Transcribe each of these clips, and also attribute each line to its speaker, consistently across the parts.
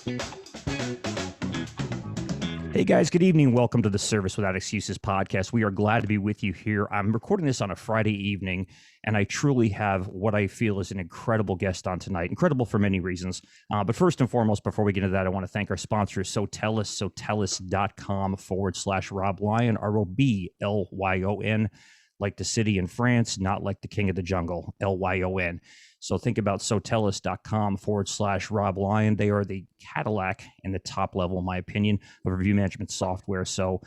Speaker 1: Hey guys, good evening. Welcome to the Service Without Excuses podcast. We are glad to be with you here. I'm recording this on a Friday evening, and I truly have what I feel is an incredible guest on tonight. Incredible for many reasons. But first and foremost, before we get into that, I want to thank our sponsors, sotellus.com/robmlyon, ROBLYON, like the city in France, not like the king of the jungle, LYON. So think about sotellus.com/RobLyon. They are the Cadillac in the top level, in my opinion, of review management software. So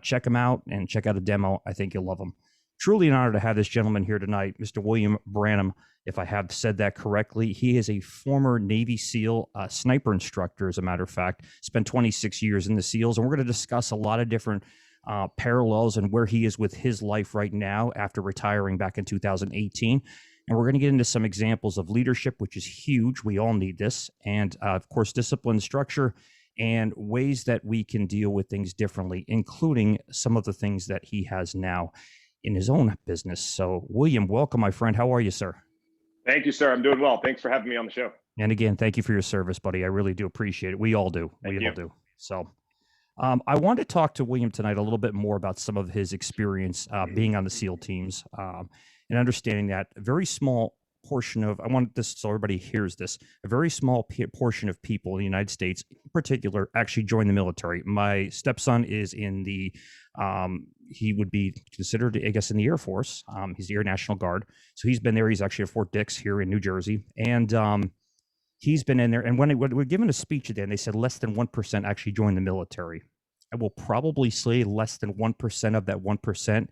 Speaker 1: check them out and check out a demo. I think you'll love them. Truly an honor to have this gentleman here tonight, Mr. William Branham, if I have said that correctly. He is a former Navy SEAL sniper instructor, as a matter of fact, spent 26 years in the SEALs. And we're going to discuss a lot of different parallels and where he is with his life right now after retiring back in 2018. And we're going to get into some examples of leadership, which is huge. We all need this. And of course, discipline, structure, and ways that we can deal with things differently, including some of the things that he has now in his own business. So William, welcome, my friend. How are you, sir?
Speaker 2: Thank you, sir. I'm doing well. Thanks for having me on the show.
Speaker 1: And again, thank you for your service, buddy. I really do appreciate it. We all do.
Speaker 2: Thank you.
Speaker 1: All do. So I want to talk to William tonight a little bit more about some of his experience being on the SEAL teams. And understanding that a very small portion of, I want this so everybody hears this, a very small portion of people in the United States in particular actually join the military. My stepson is in the, he would be considered, I guess, in the Air Force. He's the Air National Guard. So he's been there. He's actually at Fort Dix here in New Jersey. And he's been in there. And when we're given a speech today, and they said less than 1% actually joined the military. I will probably say less than 1% of that 1%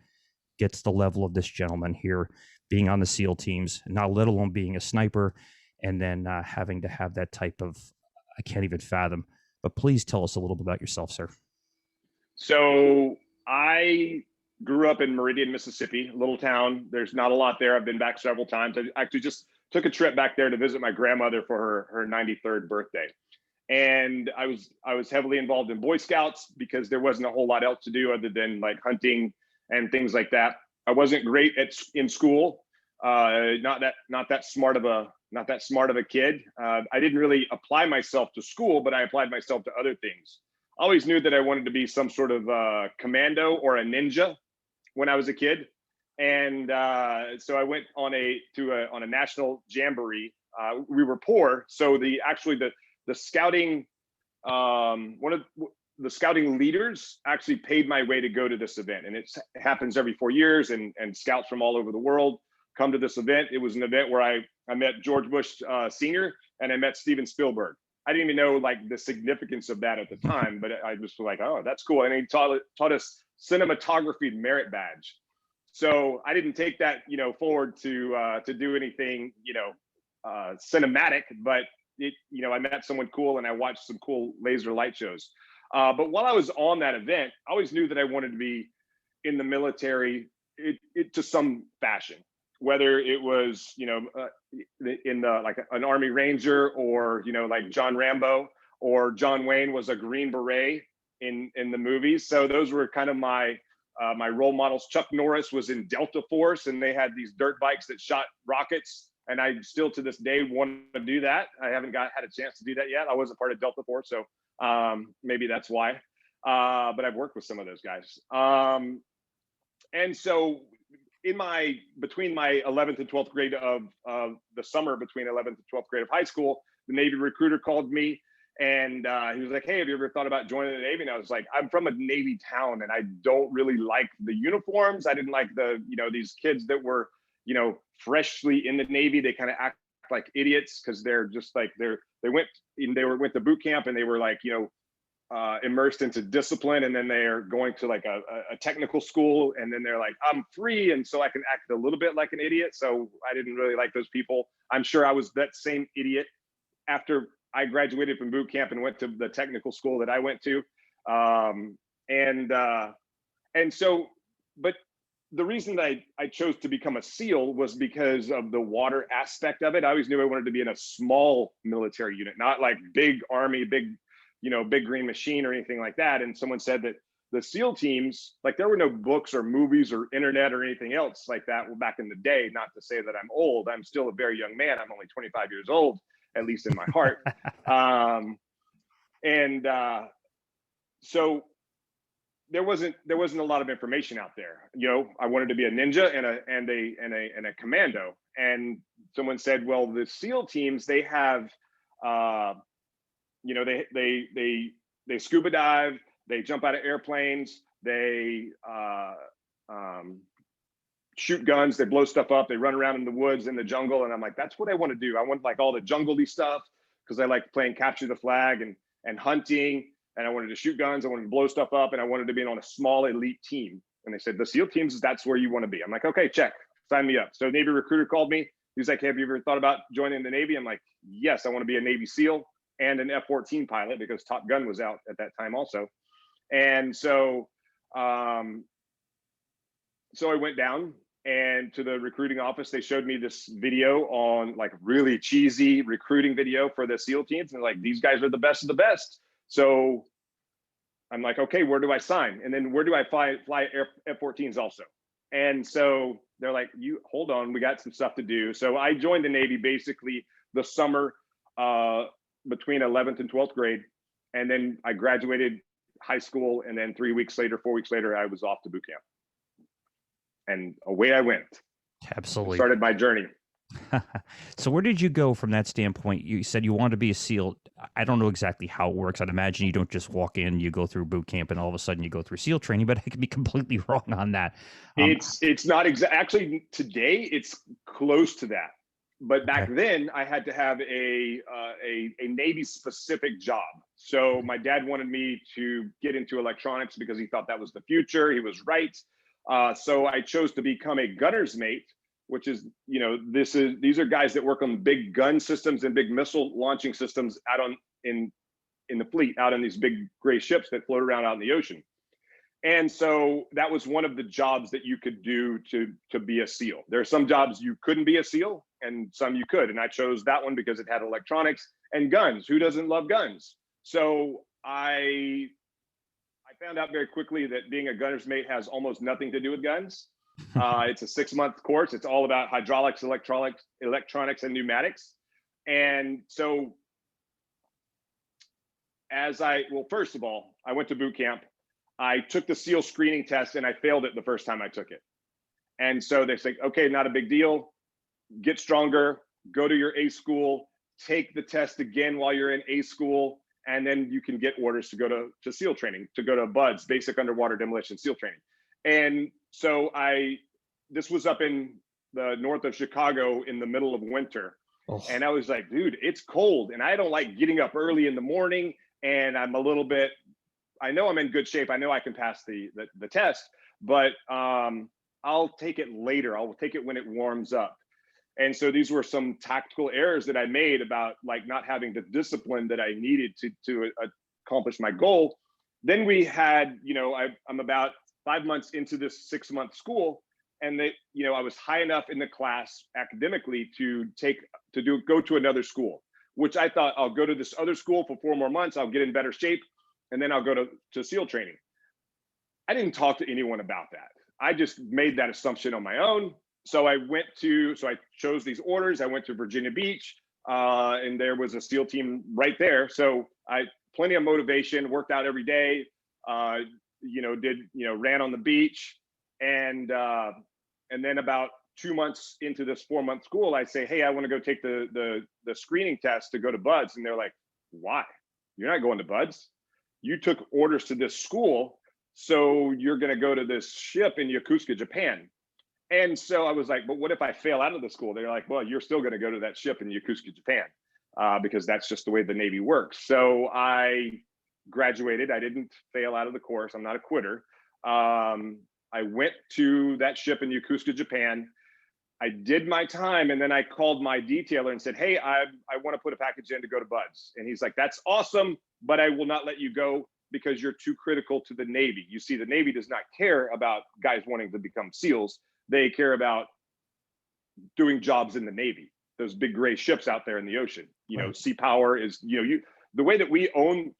Speaker 1: gets the level of this gentleman here being on the SEAL teams, not let alone being a sniper, and then having to have that type of, I can't even fathom. But please tell us a little bit about yourself, sir.
Speaker 2: So I grew up in Meridian, Mississippi, a little town. There's not a lot there. I've been back several times. I actually just took a trip back there to visit my grandmother for her 93rd birthday. And I was heavily involved in Boy Scouts because there wasn't a whole lot else to do other than like hunting and things like that. I wasn't great in school. Not that smart of a kid. I didn't really apply myself to school, but I applied myself to other things. I always knew that I wanted to be some sort of commando or a ninja when I was a kid, and so I went on a national jamboree. We were poor, so the scouting the scouting leaders actually paid my way to go to this event. And it happens every 4 years, and scouts from all over the world come to this event. It was an event where I met George Bush Sr. and I met Steven Spielberg. I didn't even know like the significance of that at the time, but I just was like, oh, that's cool. And he taught us cinematography merit badge. So I didn't take that, forward to do anything, cinematic, but I met someone cool and I watched some cool laser light shows. But while I was on that event, I always knew that I wanted to be in the military to some fashion, whether it was, in the like an Army Ranger or, like John Rambo or John Wayne was a Green Beret in the movies. So those were kind of my role models. Chuck Norris was in Delta Force and they had these dirt bikes that shot rockets. And I still to this day want to do that. I haven't had a chance to do that yet. I wasn't part of Delta Force, so maybe that's why. But I've worked with some of those guys. And so between my 11th and 12th grade of the summer between 11th and 12th grade of high school, the Navy recruiter called me and he was like, hey, have you ever thought about joining the Navy? And I was like, I'm from a Navy town and I don't really like the uniforms. I didn't like these kids that were, freshly in the Navy. They kind of act like idiots because they're just like they went to boot camp and they were like, immersed into discipline, and then they're going to like a technical school, and then they're like, I'm free, and so I can act a little bit like an idiot. So I didn't really like those people. I'm sure I was that same idiot after I graduated from boot camp and went to the technical school that I went to. But the reason that I chose to become a SEAL was because of the water aspect of it. I always knew I wanted to be in a small military unit, not like big army, big green machine or anything like that. And someone said that the SEAL teams, like there were no books or movies or internet or anything else like that back in the day. Not to say that I'm old. I'm still a very young man. I'm only 25 years old, at least in my heart. And so there wasn't a lot of information out there. I wanted to be a ninja and a commando. And someone said, well, the SEAL teams, they have they scuba dive, they jump out of airplanes, they shoot guns, they blow stuff up, they run around in the woods, in the jungle. And I'm like, that's what I want to do. I want like all the jungle-y stuff because I like playing capture the flag and hunting. And I wanted to shoot guns, I wanted to blow stuff up, and I wanted to be on a small elite team. And they said, the SEAL teams, that's where you want to be. I'm like, okay, check, sign me up. So Navy recruiter called me. He's like, have you ever thought about joining the Navy? I'm like, yes, I want to be a Navy SEAL and an F-14 pilot because Top Gun was out at that time also. And so, so I went down and to the recruiting office. They showed me this video on like really cheesy recruiting video for the SEAL teams. And like, these guys are the best of the best. So I'm like, okay, where do I sign? And then where do I fly F-14s also? And so they're like, you hold on, we got some stuff to do. So I joined the Navy basically the summer between 11th and 12th grade. And then I graduated high school. And then 4 weeks later, I was off to boot camp. And away I went.
Speaker 1: Absolutely.
Speaker 2: Started my journey.
Speaker 1: So where did you go from that standpoint? You said you wanted to be a SEAL. I don't know exactly how it works. I'd imagine you don't just walk in, you go through boot camp, and all of a sudden you go through SEAL training, but I could be completely wrong on that.
Speaker 2: It's not actually today it's close to that. But back then I had to have a Navy specific job. So my dad wanted me to get into electronics because he thought that was the future. He was right. So I chose to become a gunner's mate, which is, these are guys that work on big gun systems and big missile launching systems out in the fleet, out in these big gray ships that float around out in the ocean. And so that was one of the jobs that you could do to be a SEAL. There are some jobs you couldn't be a SEAL and some you could. And I chose that one because it had electronics and guns. Who doesn't love guns? So I found out very quickly that being a gunner's mate has almost nothing to do with guns. It's a 6-month course. It's all about hydraulics, electronics, and pneumatics. And so first of all, I went to boot camp. I took the SEAL screening test and I failed it the first time I took it. And so they say, okay, not a big deal. Get stronger, go to your A school, take the test again while you're in A school, and then you can get orders to go to SEAL training, to go to BUDS, Basic Underwater Demolition SEAL Training. And so this was up in the north of Chicago in the middle of winter. Oh. And I was like, dude, it's cold. And I don't like getting up early in the morning. And I'm a little bit, I know I'm in good shape. I know I can pass the test, but I'll take it later. I'll take it when it warms up. And so these were some tactical errors that I made about like not having the discipline that I needed to accomplish my goal. Then we had, I'm about 5 months into this 6-month school, and I was high enough in the class academically to go to another school, which I thought I'll go to this other school for 4 more months. I'll get in better shape, and then I'll go to SEAL training. I didn't talk to anyone about that. I just made that assumption on my own. So I chose these orders. I went to Virginia Beach, and there was a SEAL team right there. So I plenty of motivation, worked out every day, ran on the beach. And then about 2 months into this 4-month school, I say, hey, I want to go take the screening test to go to BUDS. And they're like, why? You're not going to BUDS. You took orders to this school, so you're going to go to this ship in Yokosuka, Japan. And so I was like, but what if I fail out of the school? They're like, well, you're still going to go to that ship in Yokosuka, Japan, because that's just the way the Navy works. So I graduated. I didn't fail out of the course. I'm not a quitter. I went to that ship in Yokosuka, Japan. I did my time, and then I called my detailer and said, hey, I want to put a package in to go to BUDS. And he's like, that's awesome, but I will not let you go because you're too critical to the Navy. You see, the Navy does not care about guys wanting to become SEALs. They care about doing jobs in the Navy, those big gray ships out there in the ocean. Right. Sea power is, the way that we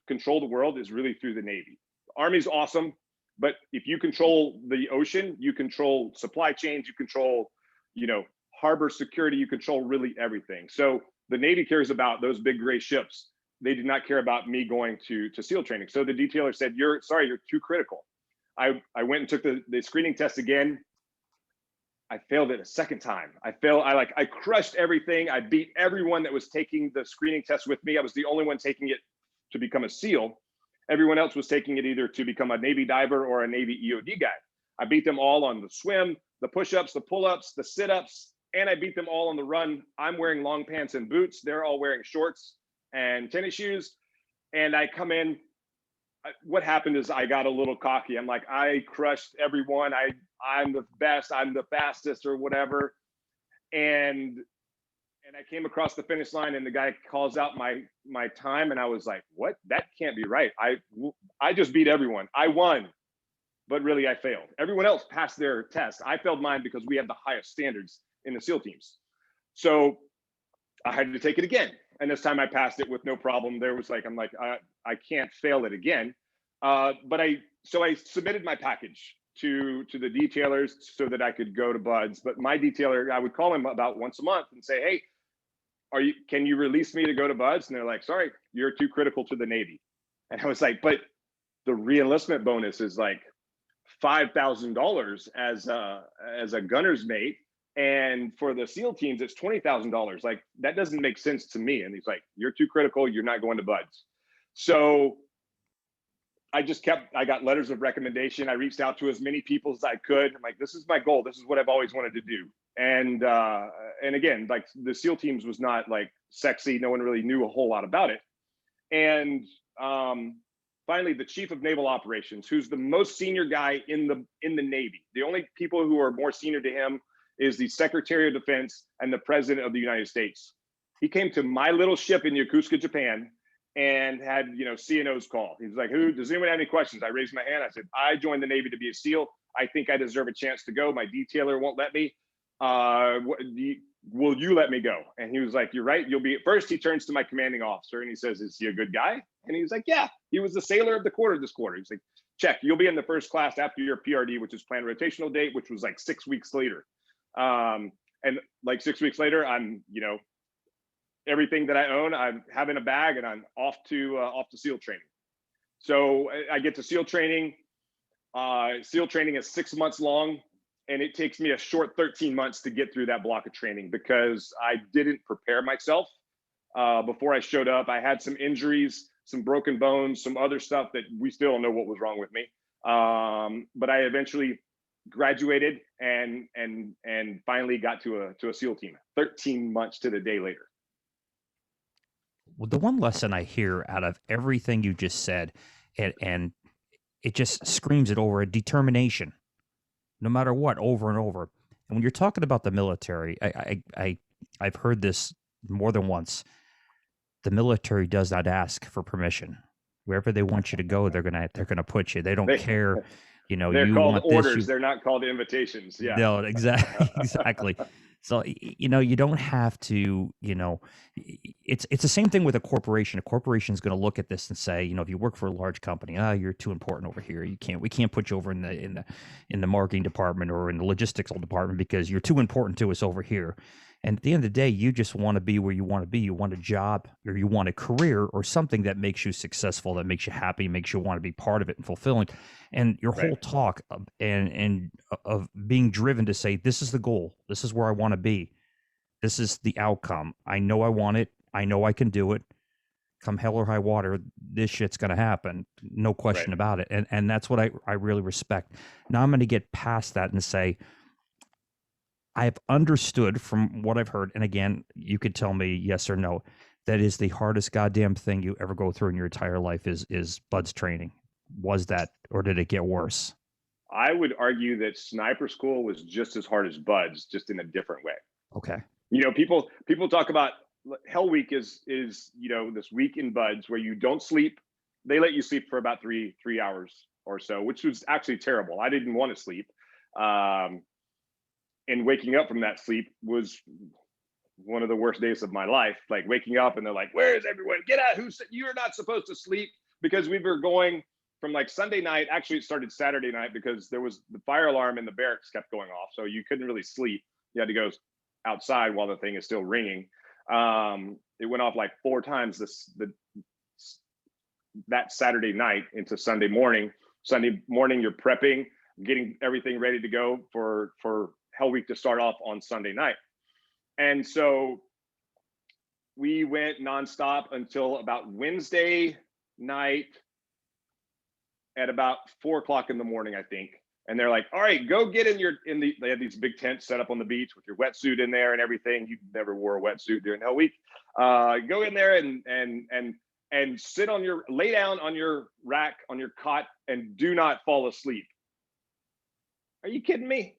Speaker 2: control the world is really through the Navy. The Army's awesome, but if you control the ocean, you control supply chains, you control, harbor security, you control really everything. So the Navy cares about those big gray ships they did not care about me going to SEAL training. So the detailer said, you're too critical. I went and took the screening test again. I failed it a second time. I crushed everything. I beat everyone that was taking the screening test with me. I was the only one taking it to become a SEAL. Everyone else was taking it either to become a Navy diver or a Navy EOD guy. I beat them all on the swim, the push-ups, the pull-ups, the sit-ups, and I beat them all on the run. I'm wearing long pants and boots. They're all wearing shorts and tennis shoes. And I come in. What happened is I got a little cocky. I'm like, I crushed everyone. I'm the best. I'm the fastest or whatever. And I came across the finish line and the guy calls out my time. And I was like, what? That can't be right. I just beat everyone. I won, but really I failed. Everyone else passed their test. I failed mine because we have the highest standards in the SEAL teams. So I had to take it again. And this time I passed it with no problem. I'm like, I can't fail it again. But I submitted my package to the detailers so that I could go to Buds. But my detailer, I would call him about once a month and say, hey, can you release me to go to Buds? And they're like, sorry, you're too critical to the Navy. And I was like, but the reenlistment bonus is like $5,000 as a gunner's mate. And for the SEAL teams, it's $20,000. Like, that doesn't make sense to me. And he's like, you're too critical. You're not going to Buds. So I got letters of recommendation. I reached out to as many people as I could. I'm like, this is my goal. This is what I've always wanted to do. And again, like, the SEAL teams was not like sexy. No one really knew a whole lot about it. And finally, the chief of naval operations, who's the most senior guy in the Navy. The only people who are more senior to him is the Secretary of Defense and the President of the United States. He came to my little ship in Yokosuka, Japan, and had, CNOs call. He was like, does anyone have any questions? I raised my hand. I said, I joined the Navy to be a SEAL. I think I deserve a chance to go. My detailer won't let me. Will you let me go? And he was like, you're right. You'll be. At first, he turns to my commanding officer and he says, is he a good guy? And he was like, yeah, he was the sailor of the quarter this quarter. He's like, check, you'll be in the first class after your PRD, which is planned rotational date, which was like 6 weeks later. And like 6 weeks later, I'm, everything that I own, I have in a bag, and I'm off to SEAL training. So I get to SEAL training. SEAL training is 6 months long, and it takes me a short 13 months to get through that block of training because I didn't prepare myself before I showed up. I had some injuries, some broken bones, some other stuff that we still don't know what was wrong with me. But I eventually graduated and finally got to a SEAL team 13 months to the day later.
Speaker 1: Well, the one lesson I hear out of everything you just said, and it just screams it over, determination, no matter what, over and over. And when you're talking about the military, I've heard this more than once. The military does not ask for permission. Wherever they want you to go, they're gonna put you. They don't care.
Speaker 2: They're
Speaker 1: you
Speaker 2: called
Speaker 1: want
Speaker 2: orders.
Speaker 1: this.
Speaker 2: They're not called invitations. Yeah.
Speaker 1: No, exactly. So, you don't have to, it's the same thing with a corporation. A corporation is going to look at this and say, if you work for a large company, you're too important over here. We can't put you over in the marketing department or in the logistical department because you're too important to us over here. And at the end of the day, you just want to be where you want to be. You want a job, or you want a career, or something that makes you successful, that makes you happy, makes you want to be part of it and fulfilling. And your whole talk of being driven to say, this is the goal. This is where I want to be. This is the outcome. I know I want it. I know I can do it. Come hell or high water, this shit's going to happen. No question about it. And that's what I really respect. Now I'm going to get past that and say, I've understood from what I've heard, and again, you could tell me yes or no, that is the hardest goddamn thing you ever go through in your entire life is Buds training. Was that, or did it get worse?
Speaker 2: I would argue that sniper school was just as hard as Buds, just in a different way.
Speaker 1: Okay.
Speaker 2: People talk about Hell Week is this week in Buds where you don't sleep. They let you sleep for about three hours or so, which was actually terrible. I didn't want to sleep. And waking up from that sleep was one of the worst days of my life. Like, waking up and they're like, where is everyone? Get out. You're not supposed to sleep, because we were going from like Sunday night. Actually, it started Saturday night because there was the fire alarm in the barracks kept going off. So you couldn't really sleep. You had to go outside while the thing is still ringing. It went off like 4 times that Saturday night into Sunday morning. Sunday morning, you're prepping, getting everything ready to go for Hell Week to start off on Sunday night. And so we went nonstop until about Wednesday night at about 4:00 in the morning, I think. And they're like, all right, go get they had these big tents set up on the beach with your wetsuit in there and everything. You never wore a wetsuit during Hell Week. Go in there and lay down on your rack, on your cot, and do not fall asleep. Are you kidding me?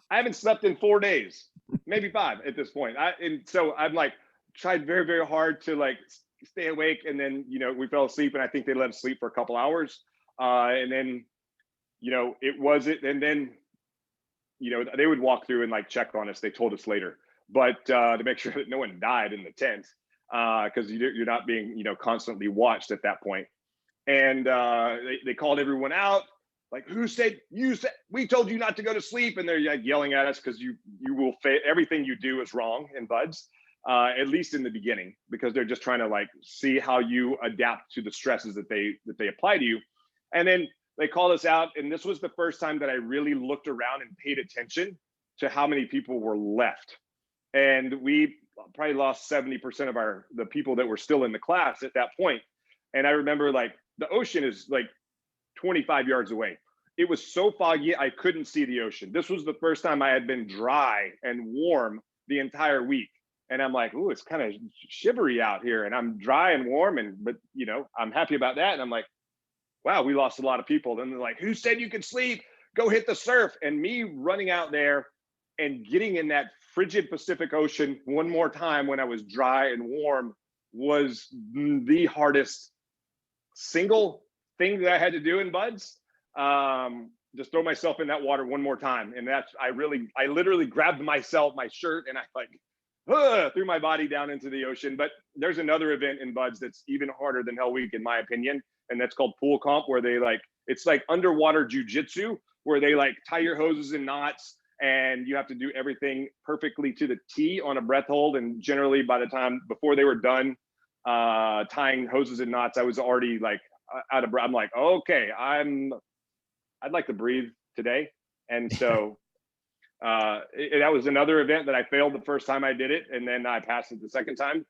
Speaker 2: I haven't slept in 4 days, maybe 5 at this point. And so I'm like, tried very, very hard to like stay awake. And then, we fell asleep, and I think they let us sleep for a couple hours. And then, it wasn't, and then, they would walk through and like check on us. They told us later, but to make sure that no one died in the tent, because you're not being, constantly watched at that point. And they called everyone out. Like, who said we told you not to go to sleep? And they're like yelling at us because you will fail. Everything you do is wrong in buds, at least in the beginning, because they're just trying to like see how you adapt to the stresses that they apply to you. And then they called us out, and this was the first time that I really looked around and paid attention to how many people were left. And we probably lost 70% of the people that were still in the class at that point. And I remember like the ocean is like 25 yards away. It was so foggy, I couldn't see the ocean. This was the first time I had been dry and warm the entire week. And I'm like, ooh, it's kind of shivery out here, and I'm dry and warm, but I'm happy about that. And I'm like, wow, we lost a lot of people. Then they're like, who said you could sleep? Go hit the surf. And me running out there and getting in that frigid Pacific Ocean one more time when I was dry and warm was the hardest single thing that I had to do in buds. Just throw myself in that water one more time. And I literally grabbed my shirt, and I like threw my body down into the ocean. But there's another event in buds that's even harder than Hell Week, in my opinion. And that's called pool comp, where it's like underwater jujitsu, where they like tie your hoses in knots, and you have to do everything perfectly to the T on a breath hold. And generally by the time before they were done tying hoses in knots, I was already like out of breath. I'm like, okay, I'd like to breathe today. And so that was another event that I failed the first time I did it, and then I passed it the second time,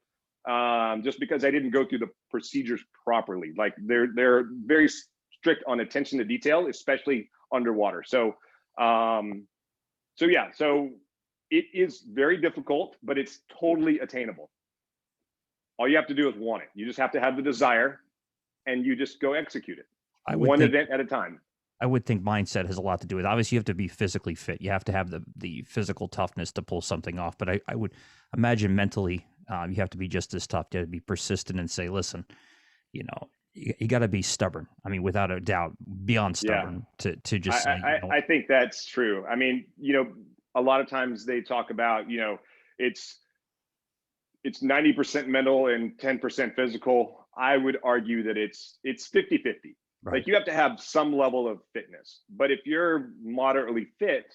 Speaker 2: just because I didn't go through the procedures properly. Like they're very strict on attention to detail, especially underwater. So it is very difficult, but it's totally attainable. All you have to do is want it. You just have to have the desire, and you just go execute it. One event at a time.
Speaker 1: I would think mindset has a lot to do with it. Obviously, you have to be physically fit. You have to have the physical toughness to pull something off. But I would imagine mentally, you have to be just as tough. You have to be persistent and say, listen, you got to be stubborn. I mean, without a doubt, beyond stubborn to just say.
Speaker 2: I think that's true. I mean, a lot of times they talk about, it's 90% mental and 10% physical. I would argue that it's 50-50. Right. Like you have to have some level of fitness, but if you're moderately fit,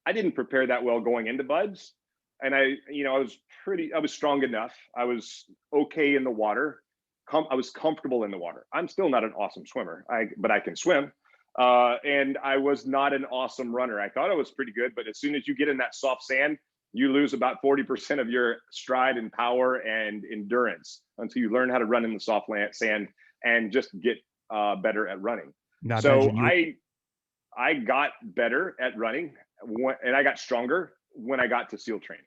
Speaker 2: I didn't prepare that well going into buds. And I was strong enough. I was okay in the water. I was comfortable in the water. I'm still not an awesome swimmer, but I can swim. And I was not an awesome runner. I thought I was pretty good, but as soon as you get in that soft sand, you lose about 40% of your stride and power and endurance until you learn how to run in the soft sand and just get better at running. I got better at running, and I got stronger when I got to SEAL training.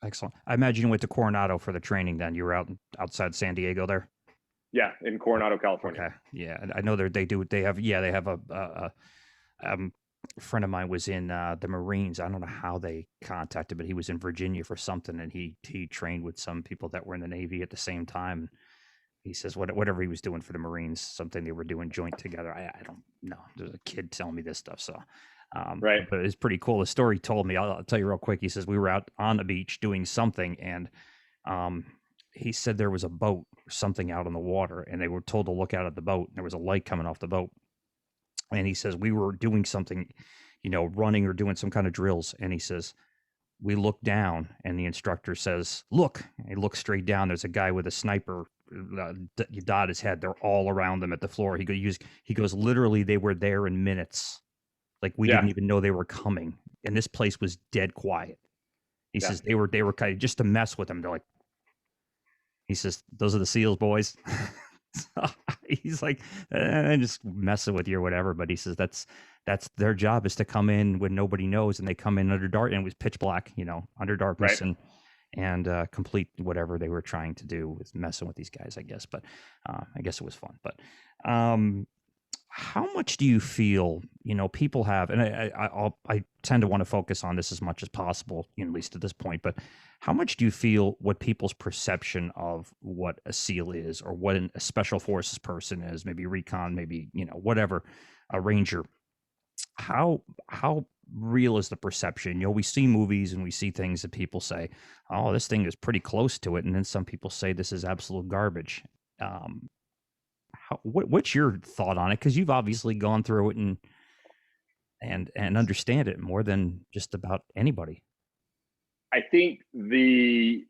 Speaker 1: Excellent. I imagine you went to Coronado for the training. Then you were outside San Diego there.
Speaker 2: Yeah, in Coronado, California.
Speaker 1: Okay. Yeah, I know they have a friend of mine was in the Marines. I don't know how they contacted, but he was in Virginia for something, and he trained with some people that were in the Navy at the same time. He says whatever he was doing for the Marines, something they were doing joint together. I don't know. There's a kid telling me this stuff. So,
Speaker 2: right.
Speaker 1: But it's pretty cool. The story he told me, I'll tell you real quick. He says we were out on the beach doing something, and he said there was a boat or something out on the water, and they were told to look out at the boat. And there was a light coming off the boat. And he says we were doing something, running or doing some kind of drills. And he says, we look down, and the instructor says, look. And he looks straight down. There's a guy with a sniper you dot his head. They're all around them at the floor. He goes, literally, they were there in minutes. Like we didn't even know they were coming. And this place was dead quiet. He says they were kind of just to mess with him. They're like, he says, those are the SEALs, boys. So he's like, just messing with you or whatever. But he says that's their job, is to come in when nobody knows, and they come in under dark, and it was pitch black, under darkness, and complete whatever they were trying to do with messing with these guys, I guess. But I guess it was fun. But how much do you feel, people have, and I tend to want to focus on this as much as possible, at least at this point, but how much do you feel what people's perception of what a SEAL is, or what a special forces person is, maybe recon, maybe, whatever, a ranger, how real is the perception? We see movies and we see things that people say, oh, this thing is pretty close to it. And then some people say this is absolute garbage. What's your thought on it? Because you've obviously gone through it and understand it more than just about anybody.
Speaker 2: I think let me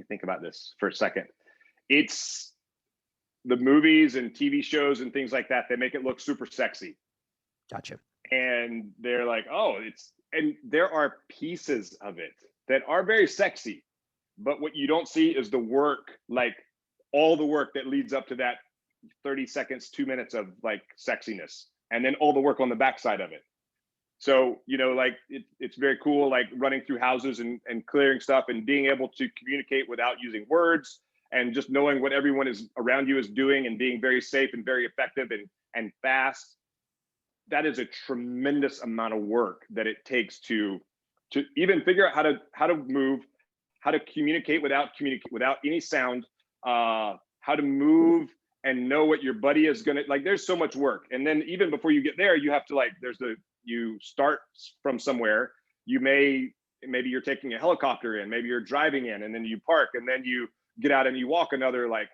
Speaker 2: think about this for a second. It's the movies and TV shows and things like that. They make it look super sexy.
Speaker 1: Gotcha.
Speaker 2: And they're like, oh, and there are pieces of it that are very sexy, but what you don't see is the work, like all the work that leads up to that 30 seconds, 2 minutes of like sexiness, and then all the work on the backside of it. So, like it's very cool, like running through houses and clearing stuff and being able to communicate without using words, and just knowing what everyone is around you is doing and being very safe and very effective and fast. That is a tremendous amount of work that it takes to even figure out how to move, how to communicate without any sound, how to move and know what your buddy is gonna like. There's so much work, and then even before you get there, you have to you start from somewhere. Maybe you're taking a helicopter in, maybe you're driving in, and then you park, and then you get out and you walk another like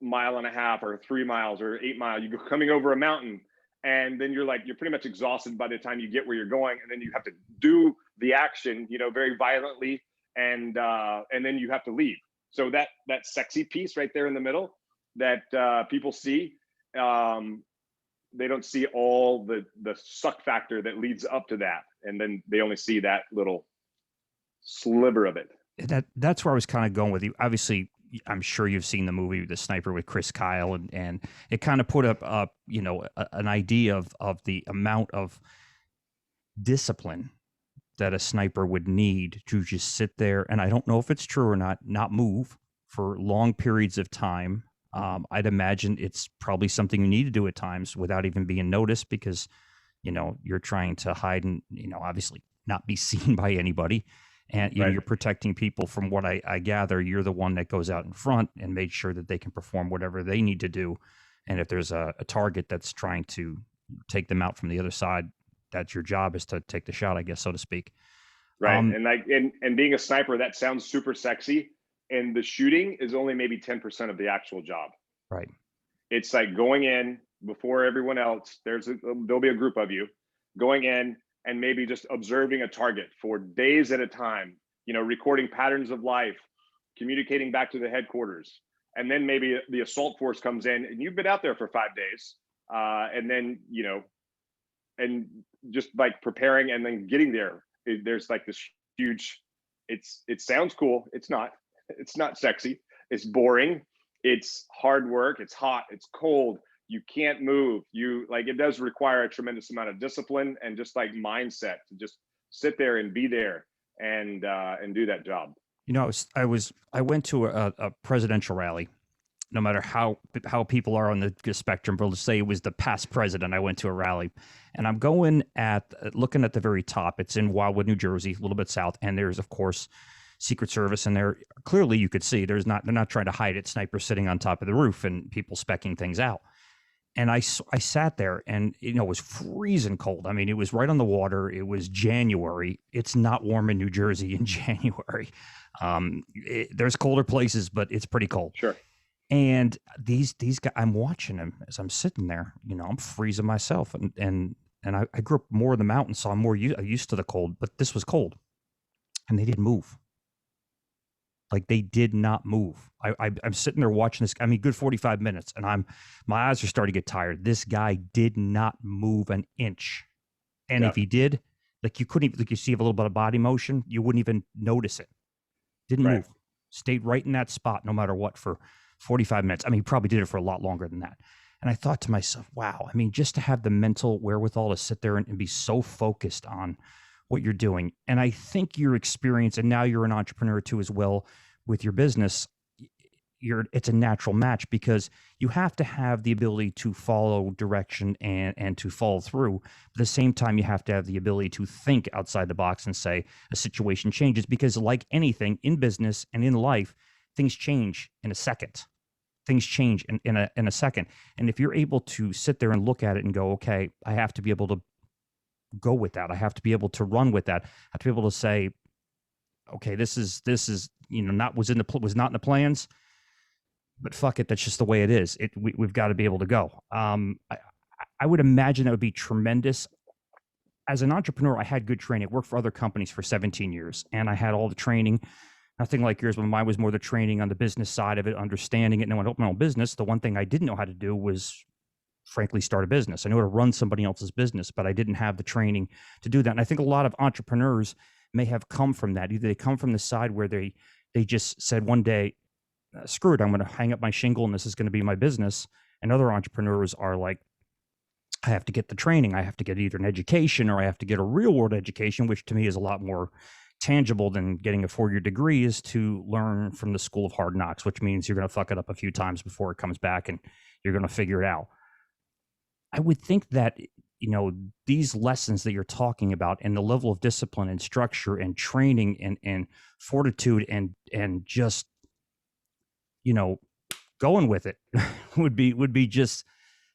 Speaker 2: 1.5 miles or 3 miles or 8 miles. You go coming over a mountain, and then you're pretty much exhausted by the time you get where you're going, and then you have to do the action, very violently, and then you have to leave. So that sexy piece right there in the middle that people see, they don't see all the suck factor that leads up to that, and then they only see that little sliver of it.
Speaker 1: That's where I was kind of going with you. Obviously, I'm sure you've seen the movie The Sniper with Chris Kyle, and it kind of put up an idea of the amount of discipline that a sniper would need to just sit there, and I don't know if it's true or not move for long periods of time. I'd imagine it's probably something you need to do at times without even being noticed, because you're trying to hide and obviously not be seen by anybody. And you're protecting people. From what I gather, you're the one that goes out in front and made sure that they can perform whatever they need to do. And if there's a target that's trying to take them out from the other side, that's your job, is to take the shot, I guess, so to speak.
Speaker 2: Right. And being a sniper, that sounds super sexy. And the shooting is only maybe 10% of the actual job.
Speaker 1: Right.
Speaker 2: It's like going in before everyone else. There'll be a group of you going in and maybe just observing a target for days at a time, recording patterns of life, communicating back to the headquarters. And then maybe the assault force comes in, and you've been out there for 5 days. And then, and just like preparing and then getting there, there's like this huge, it sounds cool. It's not sexy. It's boring. It's hard work. It's hot. It's cold. You can't move. It does require a tremendous amount of discipline and just like mindset to just sit there and be there and do that job.
Speaker 1: I went to a presidential rally. No matter how people are on the spectrum, but let's say it was the past president, I went to a rally, and I'm looking at the very top. It's in Wildwood, New Jersey, a little bit south, and there's of course Secret Service, and there clearly you could see they're not trying to hide it. Snipers sitting on top of the roof and people specking things out. And I sat there, and it was freezing cold. I mean, it was right on the water. It was January. It's not warm in New Jersey in January. There's colder places, but it's pretty cold.
Speaker 2: Sure.
Speaker 1: And these guys, I'm watching them as I'm sitting there. I'm freezing myself, and I grew up more in the mountains, so I'm more used to the cold. But this was cold, and they didn't move. Like they did not move. I'm sitting there watching this. I mean, good 45 minutes, and my eyes are starting to get tired. This guy did not move an inch, and
Speaker 2: Yeah.
Speaker 1: if he did, like you couldn't even, like you see a little bit of body motion, you wouldn't even notice it. Didn't
Speaker 2: Right.
Speaker 1: move. Stayed right in that spot no matter what for 45 minutes. I mean, he probably did it for a lot longer than that. And I thought to myself, wow, I mean, just to have the mental wherewithal to sit there and be so focused on what you're doing. And I think your experience, and now you're an entrepreneur too as well with your business, it's a natural match because you have to have the ability to follow direction and to follow through. At the same time, you have to have the ability to think outside the box and say a situation changes, because like anything in business and in life, things change in a second. Things change in a second. And if you're able to sit there and look at it and go, okay, I have to be able to go with that. I have to be able to run with that. I have to be able to say, okay, this is was not in the plans, but fuck it, that's just the way it is. We've got to be able to go. I would imagine that would be tremendous. As an entrepreneur, I had good training. I worked for other companies for 17 years, and I had all the training. Nothing like yours, but mine was more the training on the business side of it, understanding it. And when I opened my own business, the one thing I didn't know how to do was, frankly, start a business. I knew how to run somebody else's business, but I didn't have the training to do that. And I think a lot of entrepreneurs may have come from that. Either they come from the side where they just said one day, screw it, I'm going to hang up my shingle and this is going to be my business. And other entrepreneurs are like, I have to get the training. I have to get either an education or I have to get a real world education, which to me is a lot more tangible than getting a 4-year degree, is to learn from the school of hard knocks, which means you're going to fuck it up a few times before it comes back and you're going to figure it out. I would think that, these lessons that you're talking about and the level of discipline and structure and training and fortitude and just, going with it would be just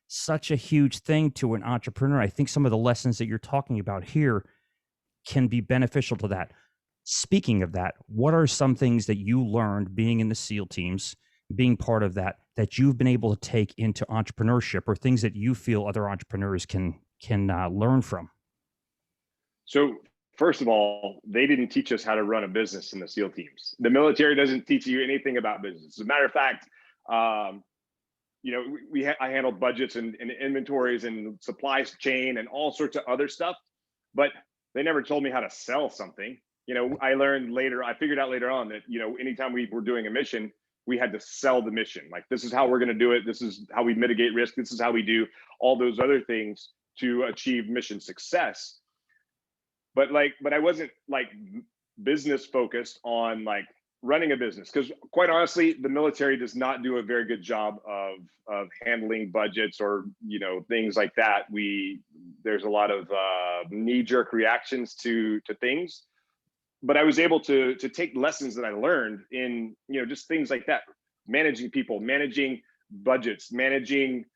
Speaker 1: such a huge thing to an entrepreneur. I think some of the lessons that you're talking about here can be beneficial to that. Speaking of that, what are some things that you learned being in the SEAL teams, being part of that you've been able to take into entrepreneurship, or things that you feel other entrepreneurs can learn from?
Speaker 2: So first of all, they didn't teach us how to run a business in the SEAL teams. The military doesn't teach you anything about business. As a matter of fact, I handled budgets and inventories and supply chain and all sorts of other stuff, but they never told me how to sell something. I figured out later on that, anytime we were doing a mission, we had to sell the mission. Like, this is how we're going to do it. This is how we mitigate risk. This is how we do all those other things to achieve mission success. But I wasn't like business focused on like running a business, because quite honestly, the military does not do a very good job of handling budgets or things like that. There's a lot of knee-jerk reactions to things, but I was able to take lessons that I learned in just things like that, managing people, managing budgets, managing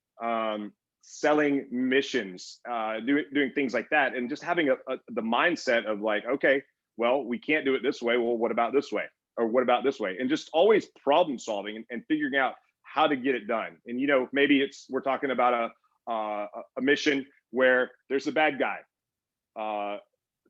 Speaker 2: selling missions, doing things like that, and just having the mindset of like, okay, well, we can't do it this way. Well, what about this way? Or what about this way? And just always problem solving and figuring out how to get it done. And maybe we're talking about a mission where there's a bad guy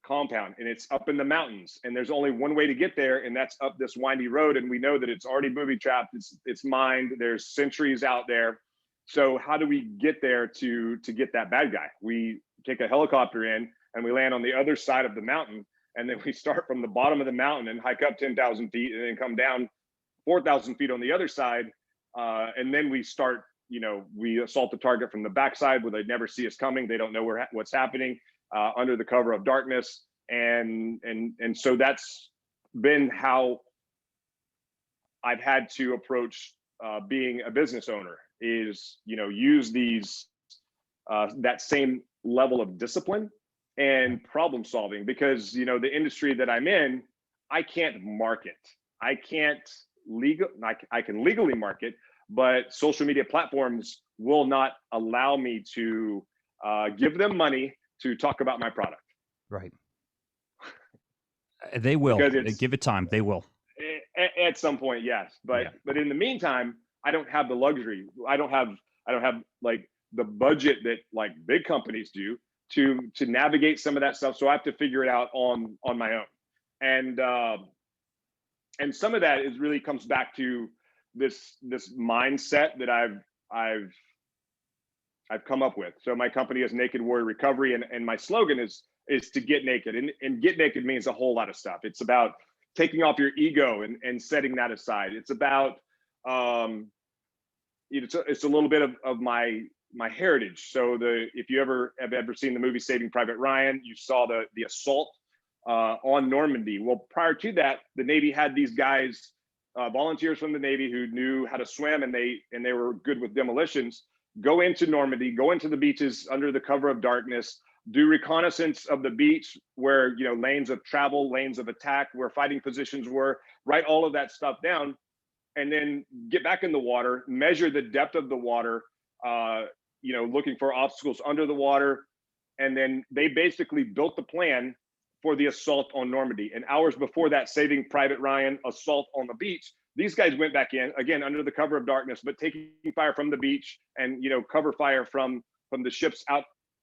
Speaker 2: compound and it's up in the mountains, and there's only one way to get there, and that's up this windy road, and we know that it's already booby trapped, it's mined, there's sentries out there. So how do we get there to get that bad guy? We take a helicopter in and we land on the other side of the mountain, and then we start from the bottom of the mountain and hike up 10,000 feet and then come down 4,000 feet on the other side. And then we start, we assault the target from the backside where they never see us coming. They don't know what's happening under the cover of darkness. And so that's been how I've had to approach being a business owner, is, use these, that same level of discipline and problem solving, because the industry that I'm in, I can't market. I can legally market, but social media platforms will not allow me to give them money to talk about my product.
Speaker 1: Right. They will. Give it time. They will.
Speaker 2: At some point, yes. But in the meantime, I don't have the luxury. I don't have like the budget that like big companies do to navigate some of that stuff. So I have to figure it out on my own. And And some of that is really comes back to this mindset that I've come up with. So my company is Naked Warrior Recovery, and my slogan is to get naked. And get naked means a whole lot of stuff. It's about taking off your ego and setting that aside. It's about it's a little bit of my heritage. So if you have ever seen the movie Saving Private Ryan, you saw the assault on Normandy. Well, prior to that, the Navy had these guys, volunteers from the Navy who knew how to swim, and they were good with demolitions, go into Normandy, go into the beaches under the cover of darkness, do reconnaissance of the beach where, lanes of travel, lanes of attack, where fighting positions were, write all of that stuff down, and then get back in the water, measure the depth of the water, looking for obstacles under the water. And then they basically built the plan for the assault on Normandy. And hours before that, Saving Private Ryan assault on the beach, these guys went back in, again, under the cover of darkness, but taking fire from the beach and, cover fire from the ships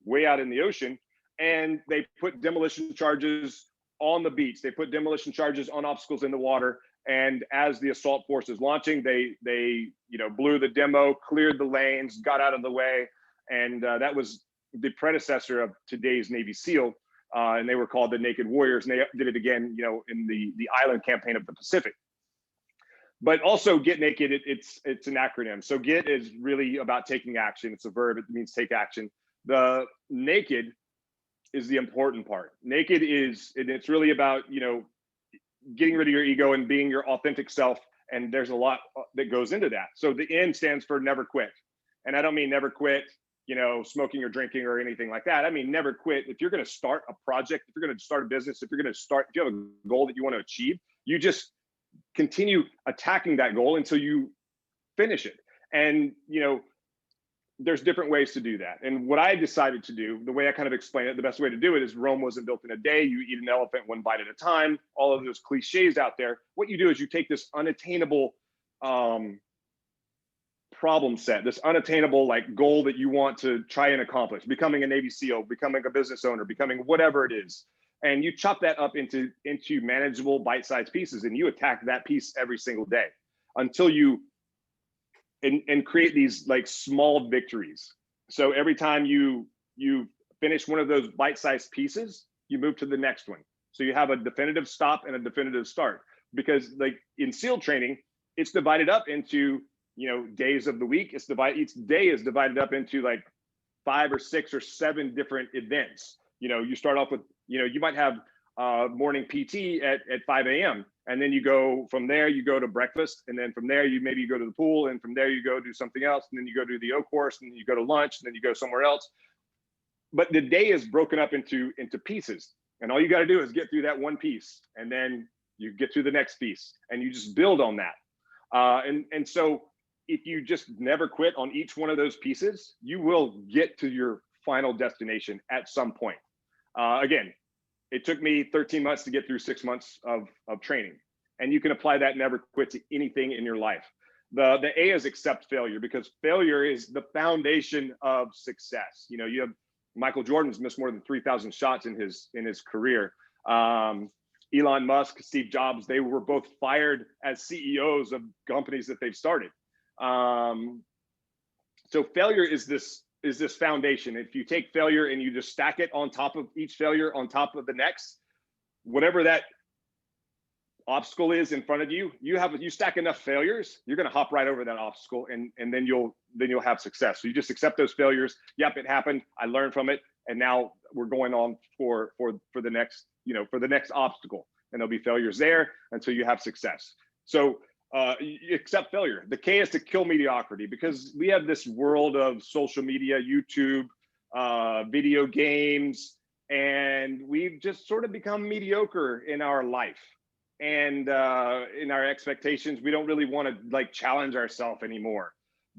Speaker 2: way out in the ocean. And they put demolition charges on the beach. They put demolition charges on obstacles in the water. And as the assault force is launching, they blew the demo, cleared the lanes, got out of the way. And that was the predecessor of today's Navy SEAL. And they were called the Naked Warriors. And they did it again, in the island campaign of the Pacific. But also Get Naked, it's an acronym. So Get is really about taking action. It's a verb, it means take action. The naked is the important part. Naked it's really about, getting rid of your ego and being your authentic self. And there's a lot that goes into that. So the N stands for never quit. And I don't mean never quit, smoking or drinking or anything like that. I mean, never quit. If you're going to start a project, if you're going to start a business, if you have a goal that you want to achieve, you just continue attacking that goal until you finish it. And, there's different ways to do that. And what I decided to do, the way I kind of explain it, the best way to do it is Rome wasn't built in a day. You eat an elephant one bite at a time, all of those cliches out there. What you do is you take this unattainable problem set, this unattainable goal that you want to try and accomplish, becoming a Navy SEAL, becoming a business owner, becoming whatever it is. And you chop that up into manageable bite-sized pieces, and you attack that piece every single day until you and create these small victories. So every time you finish one of those bite-sized pieces, you move to the next one. So you have a definitive stop and a definitive start. Because in SEAL training, it's divided up into days of the week. Each day is divided up into 5 or 6 or 7 different events. You start off with you might have morning PT at 5 a.m. And then you go from there, you go to breakfast. And then from there, you go to the pool. And from there, you go do something else. And then you go do the O course. And then you go to lunch. And then you go somewhere else. But the day is broken up into pieces. And all you got to do is get through that one piece. And then you get to the next piece. And you just build on that. And so if you just never quit on each one of those pieces, you will get to your final destination at some point. Again, it took me 13 months to get through 6 months of training. And you can apply that never quit to anything in your life. The A is accept failure, because failure is the foundation of success. You have Michael Jordan's missed more than 3,000 shots in his career. Elon Musk, Steve Jobs, they were both fired as CEOs of companies that they've started. So failure is this foundation. If you take failure and you just stack it on top of each failure on top of the next, whatever that obstacle is in front of you, you stack enough failures, you're going to hop right over that obstacle, and then you'll have success. So you just accept those failures. Yep, it happened. I learned from it, and now we're going on for the next for the next obstacle, and there'll be failures there until you have success. So you accept failure. The K is to kill mediocrity, because we have this world of social media, YouTube, video games, and we've just sort of become mediocre in our life and in our expectations. We don't really want to challenge ourselves anymore,